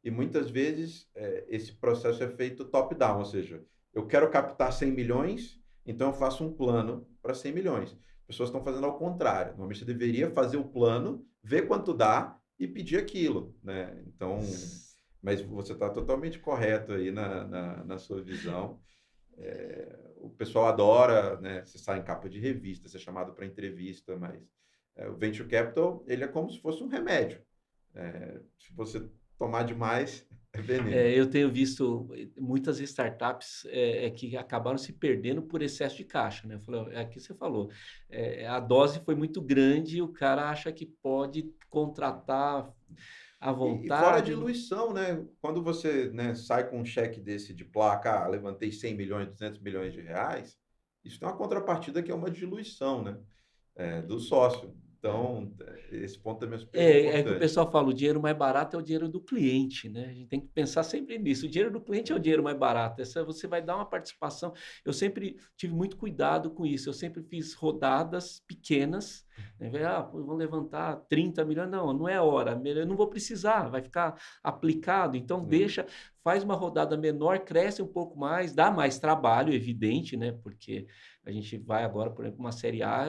E muitas vezes esse processo é feito top-down, ou seja, eu quero captar 100 milhões, então eu faço um plano para 100 milhões. As pessoas estão fazendo ao contrário. Normalmente você deveria fazer o plano, ver quanto dá e pedir aquilo, né? Então, mas você está totalmente correto aí na sua visão. O pessoal adora, né? Você sai em capa de revista, ser chamado para entrevista, mas o Venture Capital, ele é como se fosse um remédio. Se você tomar demais, é veneno. Eu tenho visto muitas startups que acabaram se perdendo por excesso de caixa, né? Eu falei, é aqui você falou, a dose foi muito grande e o cara acha que pode contratar à E fora a vontade. diluição, né? Quando você, né, sai com um cheque desse de placa, levantei 100 milhões, 200 milhões de reais, isso tem uma contrapartida que é uma diluição, né? Do sócio. Então, esse ponto também é super É que o importante. pessoal fala, o dinheiro mais barato é o dinheiro do cliente, né? A gente tem que pensar sempre nisso. O dinheiro do cliente é o dinheiro mais barato. Essa você vai dar uma participação. Eu sempre tive muito cuidado com isso. Eu sempre fiz rodadas pequenas. Né? Vão levantar 30 milhões. Não, não é hora. Eu não vou precisar, vai ficar aplicado. Então, deixa, faz uma rodada menor, cresce um pouco mais, dá mais trabalho, evidente, né? Porque a gente vai agora, por exemplo, uma Série A,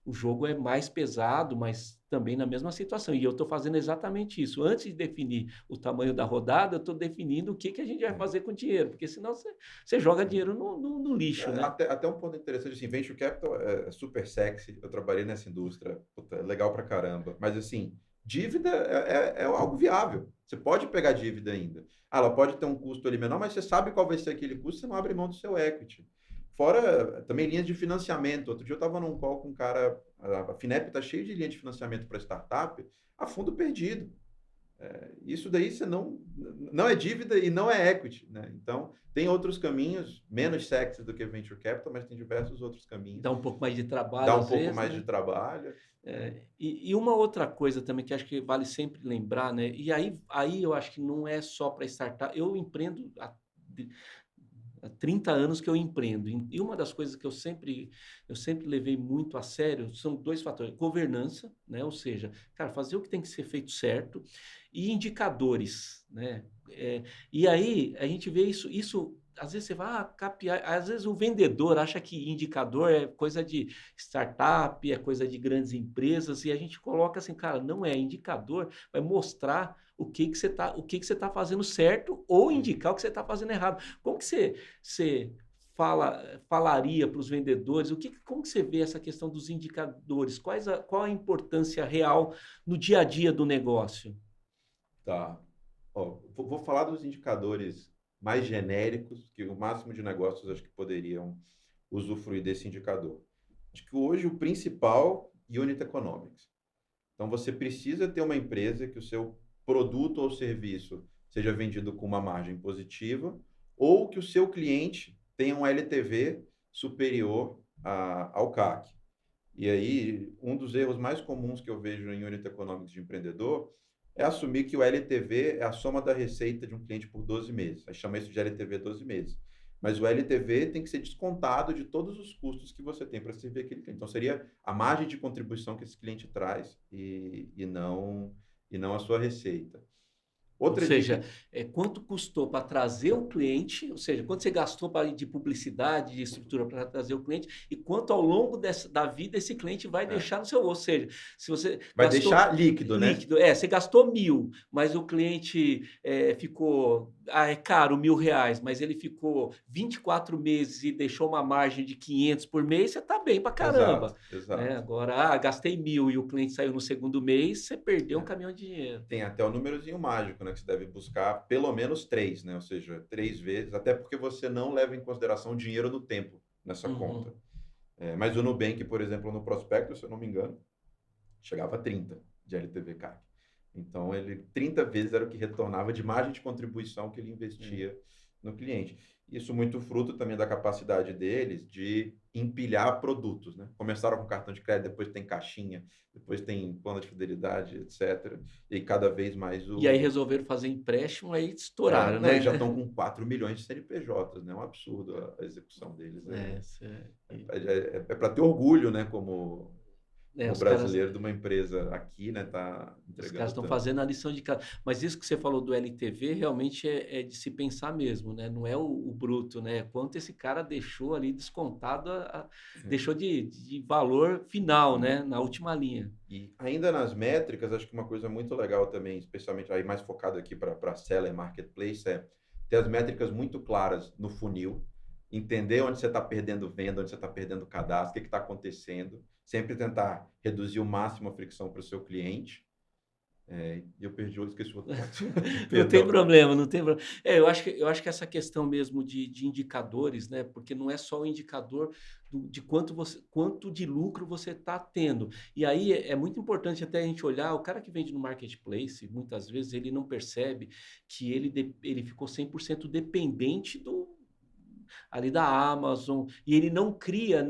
o jogo é mais pesado, mas também na mesma situação. E eu estou fazendo exatamente isso. Antes de definir o tamanho da rodada, eu estou definindo o que, que a gente vai fazer com o dinheiro, porque senão você joga dinheiro no lixo, né? Até um ponto interessante, assim, Venture Capital é super sexy, eu trabalhei nessa indústria, puta, é legal pra caramba, mas assim, dívida é algo viável, você pode pegar dívida ainda. Ela pode ter um custo ali menor, mas você sabe qual vai ser aquele custo, você não abre mão do seu equity. Fora também linhas de financiamento. Outro dia eu estava num call com um cara, a Finep está cheio de linha de financiamento para startup, a fundo perdido. Isso daí você não é dívida e não é equity, né? Então, tem outros caminhos, menos sexy do que venture capital, mas tem diversos outros caminhos. Dá um pouco mais de trabalho, Dá um às pouco vezes, mais né? de trabalho. E uma outra coisa também que acho que vale sempre lembrar, né? E aí eu acho que não é só para startup. Eu empreendo há 30 anos que eu empreendo. E uma das coisas que eu sempre levei muito a sério são dois fatores: governança, né? Ou seja, cara, fazer o que tem que ser feito certo, e indicadores, né? E aí a gente vê isso. Às vezes você vai capiar, às vezes o vendedor acha que indicador é coisa de startup, é coisa de grandes empresas, e a gente coloca assim, cara, não é indicador, vai mostrar o que que você tá fazendo certo ou indicar o que você está fazendo errado. Como que você falaria para os vendedores? Como que você vê essa questão dos indicadores? Qual a importância real no dia a dia do negócio? Tá. Ó, vou falar dos indicadores mais genéricos, que o máximo de negócios acho que poderiam usufruir desse indicador. Acho que hoje o principal, unit economics. Então, você precisa ter uma empresa que o seu produto ou serviço seja vendido com uma margem positiva ou que o seu cliente tenha um LTV superior ao CAC. E aí, um dos erros mais comuns que eu vejo em unit economics de empreendedor é assumir que o LTV é a soma da receita de um cliente por 12 meses. Aí chama isso de LTV 12 meses. Mas o LTV tem que ser descontado de todos os custos que você tem para servir aquele cliente. Então, seria a margem de contribuição que esse cliente traz e não a sua receita. Ou Outra seja, dica. quanto custou para trazer o cliente, ou seja, quanto você gastou de publicidade, de estrutura para trazer o cliente, e quanto ao longo da vida esse cliente vai É, deixar no seu. Ou seja, se você vai gastou deixar líquido, né? líquido, você gastou 1.000, mas o cliente ficou, é caro, R$ 1.000, mas ele ficou 24 meses e deixou uma margem de 500 por mês, você está bem para caramba. Exato, Né? exato. Agora, gastei 1.000 e o cliente saiu no segundo mês, você perdeu um É. caminhão de dinheiro. Tem até o númerozinho mágico, né? Que você deve buscar pelo menos 3, né? Ou seja, 3 vezes, até porque você não leva em consideração o dinheiro do tempo nessa Uhum. conta. Mas o Nubank, por exemplo, no prospecto, se eu não me engano, chegava a 30 de LTV CAC. Então, ele 30 vezes era o que retornava de margem de contribuição que ele investia no cliente. Isso muito fruto também da capacidade deles de empilhar produtos, né? Começaram com cartão de crédito, depois tem caixinha, depois tem plano de fidelidade, etc. E cada vez mais E aí resolveram fazer empréstimo, aí estouraram, não, eles já né? estão com 4 milhões de CNPJs, né? É um absurdo a execução deles. É para ter orgulho, né? Como Os caras brasileiro de uma empresa aqui, né? Tá Os caras entregando estão tanto. fazendo a lição de casa. Mas isso que você falou do LTV realmente é de se pensar mesmo, né? Não é o bruto, né? Quanto esse cara deixou ali descontado, deixou de valor final, né? Na última linha. E ainda nas métricas, acho que uma coisa muito legal também, especialmente aí mais focado aqui para seller marketplace, é ter as métricas muito claras no funil, entender onde você está perdendo venda, onde você está perdendo cadastro, o que está acontecendo, sempre tentar reduzir o máximo a fricção para o seu cliente. E eu perdi o esqueci o outro ponto. Não tem Perdão. problema, não tem problema. Eu acho que essa questão mesmo de indicadores, né? Porque não é só o indicador de quanto de lucro você está tendo. E aí é muito importante até a gente olhar, o cara que vende no marketplace, muitas vezes ele não percebe que ele ficou 100% dependente ali da Amazon, e ele não cria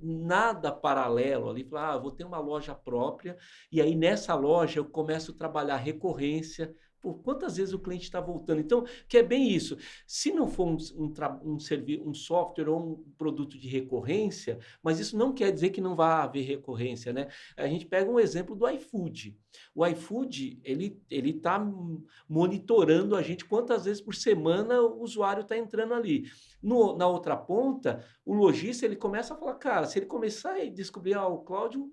nada paralelo ali, fala, vou ter uma loja própria, e aí nessa loja eu começo a trabalhar recorrência. Por quantas vezes o cliente está voltando? Então, que é bem isso. Se não for um software ou um produto de recorrência, mas isso não quer dizer que não vai haver recorrência, né? A gente pega um exemplo do iFood. O iFood, ele está monitorando a gente quantas vezes por semana o usuário está entrando ali. Na outra ponta, o lojista ele começa a falar, cara, se ele começar a descobrir, o Cláudio,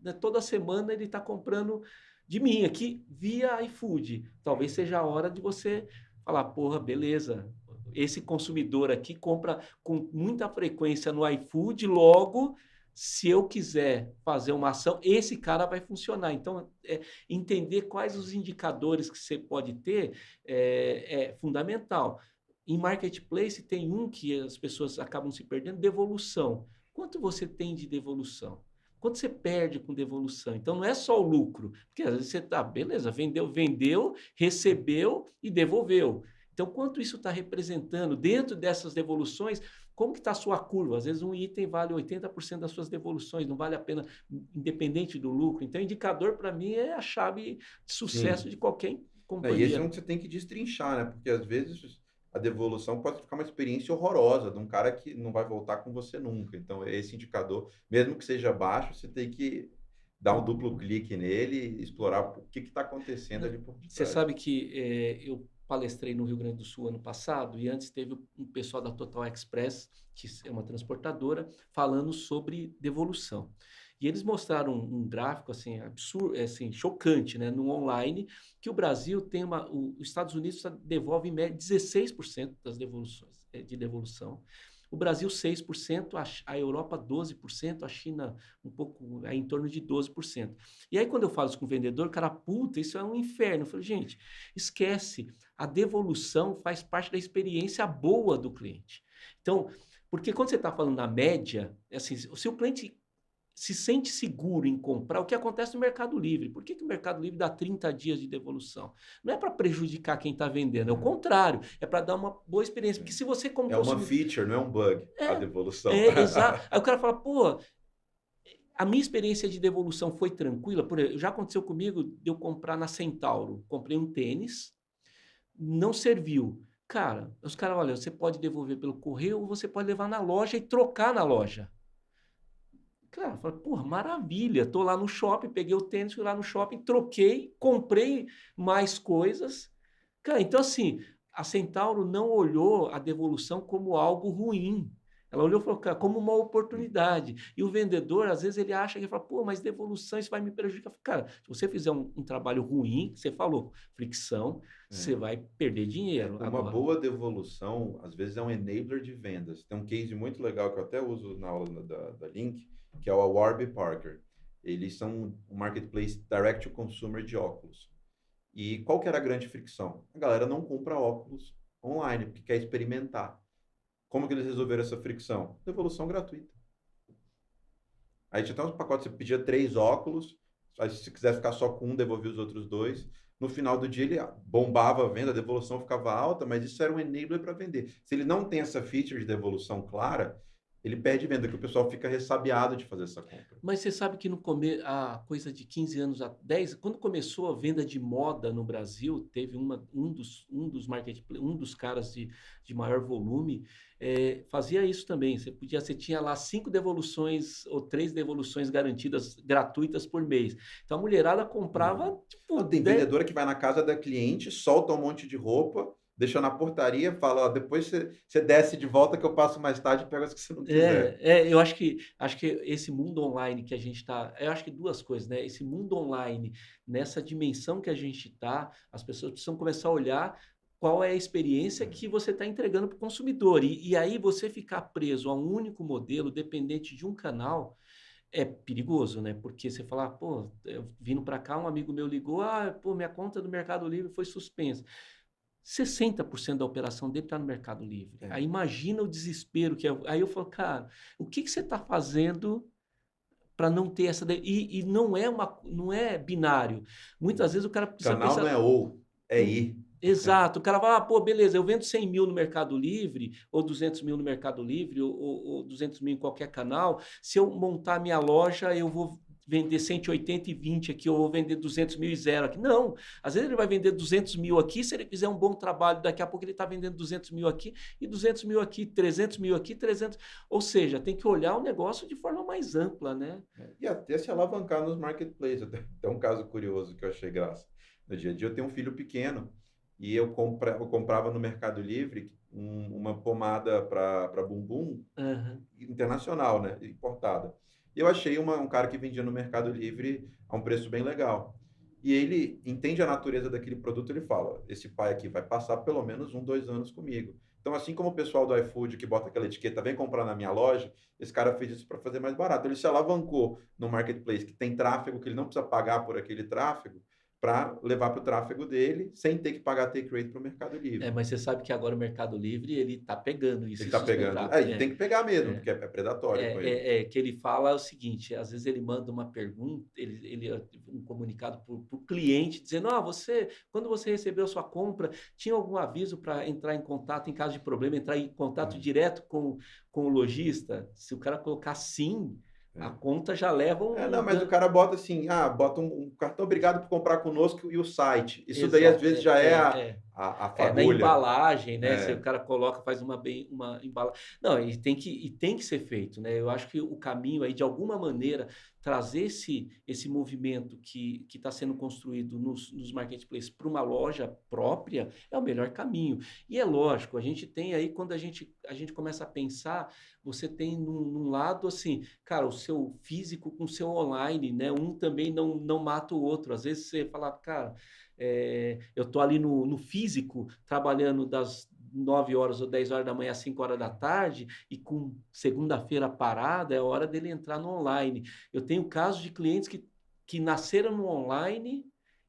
né, toda semana ele está comprando de mim aqui via iFood. Talvez seja a hora de você falar, porra, beleza, esse consumidor aqui compra com muita frequência no iFood, logo, se eu quiser fazer uma ação, esse cara vai funcionar. Então, entender quais os indicadores que você pode ter é fundamental. Em marketplace tem um que as pessoas acabam se perdendo, devolução. Quanto você tem de devolução? Quanto você perde com devolução? Então não é só o lucro, porque às vezes você tá, beleza, vendeu, recebeu e devolveu. Então quanto isso está representando dentro dessas devoluções? Como que está a sua curva? Às vezes um item vale 80% das suas devoluções, não vale a pena, independente do lucro. Então indicador para mim é a chave de sucesso Sim. de qualquer E esse é companhia. um que você tem que destrinchar, né? Porque às vezes a devolução pode ficar uma experiência horrorosa de um cara que não vai voltar com você nunca. Então, esse indicador, mesmo que seja baixo, você tem que dar um duplo clique nele e explorar o que está acontecendo ali por Você detrás. sabe que eu palestrei no Rio Grande do Sul ano passado e antes teve um pessoal da Total Express, que é uma transportadora, falando sobre devolução. E eles mostraram um gráfico assim absurdo, assim, chocante, né, no online, que o Brasil tem os Estados Unidos devolve em média 16% das devoluções de devolução. O Brasil 6%, a Europa 12%, a China um pouco em torno de 12%. E aí, quando eu falo isso com o vendedor, o cara, puta, isso é um inferno. Eu falo, gente, esquece. A devolução faz parte da experiência boa do cliente. Então, porque quando você está falando na média, assim, se o cliente se sente seguro em comprar, o que acontece no Mercado Livre. Por que o Mercado Livre dá 30 dias de devolução? Não é para prejudicar quem está vendendo, é o contrário, é para dar uma boa experiência. Porque se você, como É uma consumidor... feature, não é um bug, a devolução. Exato. Aí o cara fala, pô, a minha experiência de devolução foi tranquila. Por exemplo, já aconteceu comigo de eu comprar na Centauro. Comprei um tênis, não serviu. Cara, os caras, olha, você pode devolver pelo correio ou você pode levar na loja e trocar na loja. Cara, eu falei, porra, maravilha. Tô lá no shopping, peguei o tênis, fui lá no shopping, troquei, comprei mais coisas. Cara, então assim, a Centauro não olhou a devolução como algo ruim. Ela olhou e falou, cara, como uma oportunidade. E o vendedor, às vezes, ele acha que fala, pô, mas devolução, isso vai me prejudicar. Cara, se você fizer um trabalho ruim, você falou, fricção, você vai perder dinheiro. Uma Agora, boa devolução, às vezes, é um enabler de vendas. Tem um case muito legal que eu até uso na aula da Link, que é o Warby Parker. Eles são um marketplace direct to consumer de óculos. E qual que era a grande fricção? A galera não compra óculos online, porque quer experimentar. Como que eles resolveram essa fricção? Devolução gratuita. Aí tinha até uns pacotes, você pedia 3 óculos, aí se você quisesse ficar só com um, devolvia os outros 2. No final do dia, ele bombava a venda, a devolução ficava alta, mas isso era um enabler para vender. Se ele não tem essa feature de devolução clara, ele perde venda, que o pessoal fica ressabiado de fazer essa compra. mas você sabe que no começo, há coisa de 15 anos, 10, quando começou a venda de moda no Brasil, teve um dos caras de maior volume, fazia isso também. Você tinha lá 5 devoluções ou 3 devoluções garantidas gratuitas por mês. Então a mulherada comprava, tipo, Tem vendedora que vai na casa da cliente, solta um monte de roupa, deixa na portaria, fala, ó, depois você desce de volta que eu passo mais tarde e pego as que você não quiser. Eu acho que esse mundo online que a gente está, eu acho que duas coisas, né? Esse mundo online, nessa dimensão que a gente está, as pessoas precisam começar a olhar qual é a experiência que você está entregando para o consumidor. E aí você ficar preso a um único modelo, dependente de um canal, é perigoso, né? Porque você fala, pô, eu vindo para cá, um amigo meu ligou, pô, minha conta do Mercado Livre foi suspensa. 60% da operação dele está no Mercado Livre. Aí imagina o desespero que é. Aí eu falo, cara, o que você está fazendo para não ter essa. E não é binário. Muitas vezes o cara precisa Canal pensar. não é ou, é ir. Exato. O cara fala, pô, beleza, eu vendo 100 mil no Mercado Livre, ou 200 mil no Mercado Livre, ou 200 mil em qualquer canal. Se eu montar minha loja, eu vou vender 180 e 20 aqui, ou vou vender 200 mil e zero aqui. Não, às vezes ele vai vender 200 mil aqui, se ele fizer um bom trabalho, daqui a pouco ele está vendendo 200 mil aqui, e 200 mil aqui, 300 mil aqui, 300... Ou seja, tem que olhar o negócio de forma mais ampla, né? E até se alavancar nos marketplaces. Até um caso curioso que eu achei graça. No dia a dia eu tenho um filho pequeno, e eu comprava no Mercado Livre uma pomada para bumbum internacional, né? Importada. Eu achei um cara que vendia no Mercado Livre a um preço bem legal. E ele entende a natureza daquele produto, ele fala, esse pai aqui vai passar pelo menos 2 anos comigo. Então, assim como o pessoal do iFood que bota aquela etiqueta, vem comprar na minha loja, esse cara fez isso para fazer mais barato. Ele se alavancou no marketplace que tem tráfego, que ele não precisa pagar por aquele tráfego, para levar para o tráfego dele, sem ter que pagar take rate para o Mercado Livre. Mas você sabe que agora o Mercado Livre, ele está pegando isso. Ele está pegando. Ele tem que pegar mesmo, porque é predatório com ele. Que ele fala o seguinte, às vezes ele manda uma pergunta, um comunicado para o cliente, dizendo, quando você recebeu a sua compra, tinha algum aviso para entrar em contato, em caso de problema, entrar em contato direto com o lojista? Se o cara colocar sim, a conta já leva não, mas o cara bota assim, bota um cartão, obrigado por comprar conosco e o site. Isso daí às vezes já a fagulha. Na embalagem, né? Se o cara coloca, faz uma embalagem. Não, e tem que ser feito, né? Eu acho que o caminho aí, de alguma maneira, trazer esse movimento que está sendo construído nos marketplaces para uma loja própria é o melhor caminho. E é lógico, a gente tem aí, quando a gente começa a pensar, você tem num lado assim, cara, o seu físico com o seu online, né? Um também não mata o outro. Às vezes você fala, cara, eu tô ali no físico, trabalhando das 9 horas ou 10 horas da manhã às 5 horas da tarde, e com segunda-feira parada, é hora dele entrar no online. Eu tenho casos de clientes que nasceram no online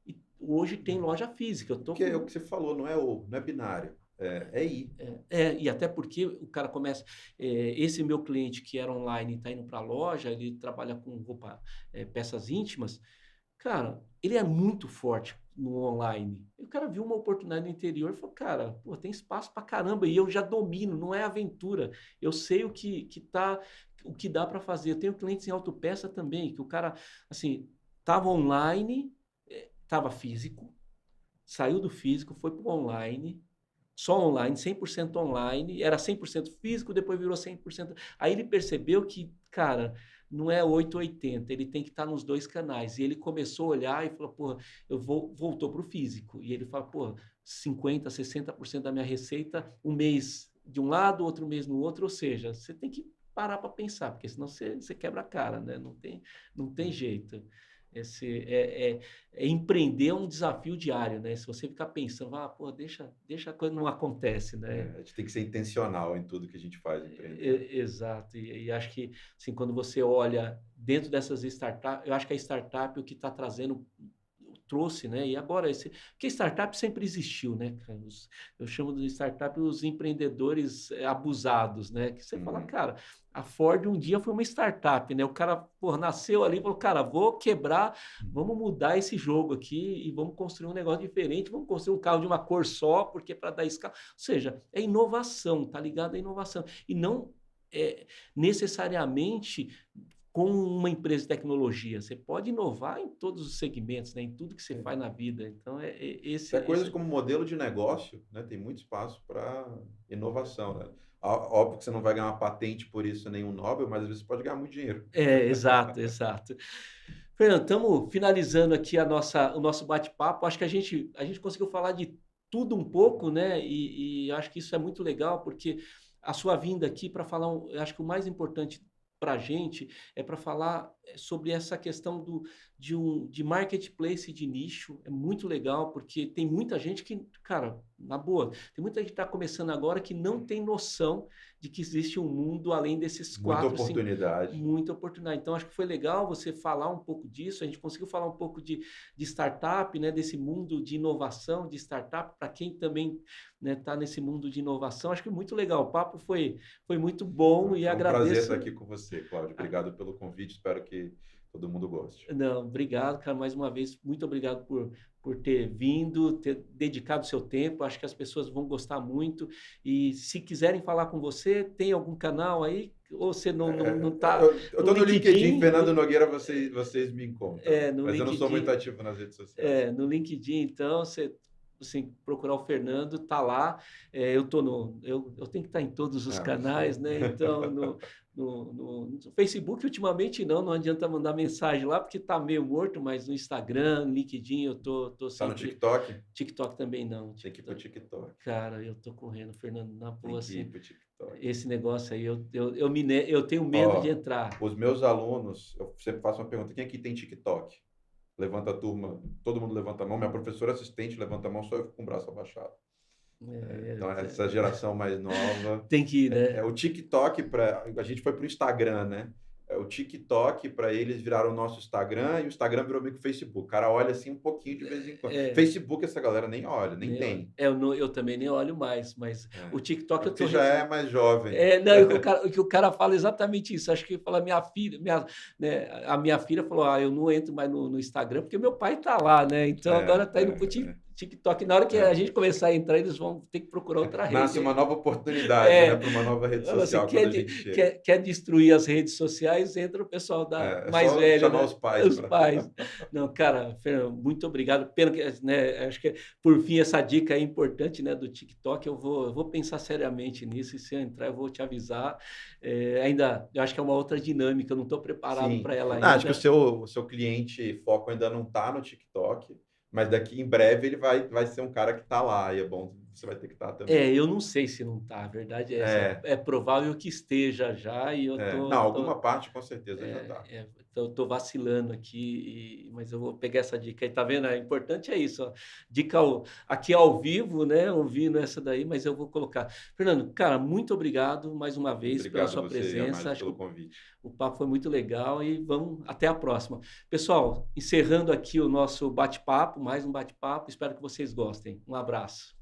e hoje tem loja física. Porque é o que você falou, não é binário. é ir. E até porque o cara começa. Esse meu cliente que era online e está indo para a loja, ele trabalha com roupa, peças íntimas. Cara, ele é muito forte no online. E o cara viu uma oportunidade no interior e falou: cara, pô, tem espaço pra caramba e eu já domino, não é aventura. Eu sei o que dá para fazer. Eu tenho clientes em autopeça também, que o cara, assim, tava online, tava físico, saiu do físico, foi pro online, só online, 100% online, era 100% físico, depois virou 100%. Aí ele percebeu que, cara, não é 880, ele tem que estar nos dois canais. E ele começou a olhar e falou, porra, voltou para o físico. E ele fala, porra, 50%, 60% da minha receita, um mês de um lado, outro mês no outro, ou seja, você tem que parar para pensar, porque senão você quebra a cara, né? Não tem jeito. Empreender um desafio diário, né? Se você ficar pensando, pô, deixa a coisa não acontece, né? A gente tem que ser intencional em tudo que a gente faz empreendendo. Exato. E acho que, assim, quando você olha dentro dessas startups, eu acho que a startup o que está trazendo trouxe, né? E agora, porque startup sempre existiu, né? Eu chamo de startup os empreendedores abusados, né? Que você fala, cara, a Ford um dia foi uma startup, né? O cara, pô, nasceu ali e falou, cara, vou quebrar, vamos mudar esse jogo aqui e vamos construir um negócio diferente, vamos construir um carro de uma cor só, porque para dar escala. Ou seja, é inovação, tá ligado à inovação. E não necessariamente com uma empresa de tecnologia. Você pode inovar em todos os segmentos, né? Em tudo que você faz na vida. Então, coisas como modelo de negócio, né? Tem muito espaço para inovação, né? Óbvio que você não vai ganhar uma patente por isso, nenhum Nobel, mas às vezes você pode ganhar muito dinheiro. Exato. Fernando, estamos finalizando aqui o nosso bate-papo. Acho que a gente conseguiu falar de tudo um pouco, né? E acho que isso é muito legal, porque a sua vinda aqui para falar, eu acho que o mais importante para a gente é para falar sobre essa questão de marketplace de nicho. É muito legal, porque tem muita gente que, cara, na boa, tem muita gente que está começando agora que não tem noção de que existe um mundo além desses muita oportunidade. Muita oportunidade. Então, acho que foi legal você falar um pouco disso. A gente conseguiu falar um pouco de startup, né, desse mundo de inovação, de startup, para quem também está, né, nesse mundo de inovação. Acho que muito legal. O papo foi muito bom e agradeço. É um prazer estar aqui com você, Cláudio. Obrigado pelo convite. Espero que todo mundo goste. Não, obrigado, cara, mais uma vez. Muito obrigado por ter vindo, ter dedicado seu tempo. Acho que as pessoas vão gostar muito. E se quiserem falar com você, tem algum canal aí? Ou você não está... Eu estou no LinkedIn, Fernando Nogueira, vocês me encontram. Mas eu não sou muito ativo nas redes sociais. No LinkedIn, então, você procurar o Fernando, tá lá. Eu tenho que estar em todos os canais, né? Então, no Facebook, ultimamente não adianta mandar mensagem lá, porque tá meio morto, mas no Instagram, no LinkedIn, eu tô sempre... Tá no TikTok? TikTok também não. Tem que ir pro TikTok. Cara, eu tô correndo, Fernando, na boa, assim. Tem que ir pro TikTok. Esse negócio aí, eu tenho medo de entrar. Os meus alunos, eu sempre faço uma pergunta, quem aqui tem TikTok? Levanta a turma, todo mundo levanta a mão, minha professora assistente levanta a mão, só eu fico com o braço abaixado. Então, essa geração mais nova... Tem que ir, né? O TikTok, a gente foi para o Instagram, né? O TikTok, para eles, viraram o nosso Instagram, e o Instagram virou meio que o Facebook. O cara olha assim um pouquinho de vez em quando. Facebook, essa galera nem olha, nem tem. Eu também nem olho mais, mas o TikTok eu tô... Você já é mais jovem. O cara fala exatamente isso. Acho que fala a minha filha falou, eu não entro mais no Instagram, porque meu pai tá lá, né? Então agora tá indo pro TikTok. Na hora que a gente começar a entrar, eles vão ter que procurar outra rede. Nasce uma nova oportunidade, né? Para uma nova rede social. Quer destruir as redes sociais, entra o pessoal mais velho. Chamar, né? Os pais. Não, cara, Fernando, muito obrigado. Pena que, né, acho que, por fim, essa dica é importante, né, do TikTok. Eu vou pensar seriamente nisso, e se eu entrar, eu vou te avisar. Eu acho que é uma outra dinâmica, eu não estou preparado para ela ainda. Acho que o seu cliente foco ainda não está no TikTok. Mas daqui em breve ele vai ser um cara que está lá, e é bom, você vai ter que estar também. Eu não sei se não está, a verdade é essa. É provável que esteja já, e eu tô... alguma parte com certeza já está. Então, eu estou vacilando aqui, mas eu vou pegar essa dica aí, tá vendo? O importante é isso, ó. Dica aqui ao vivo, né? Ouvindo essa daí, mas eu vou colocar. Fernando, cara, muito obrigado mais uma vez pela sua presença. Acho pelo convite. O papo foi muito legal e vamos até a próxima. Pessoal, encerrando aqui o nosso bate-papo, mais um bate-papo, espero que vocês gostem. Um abraço.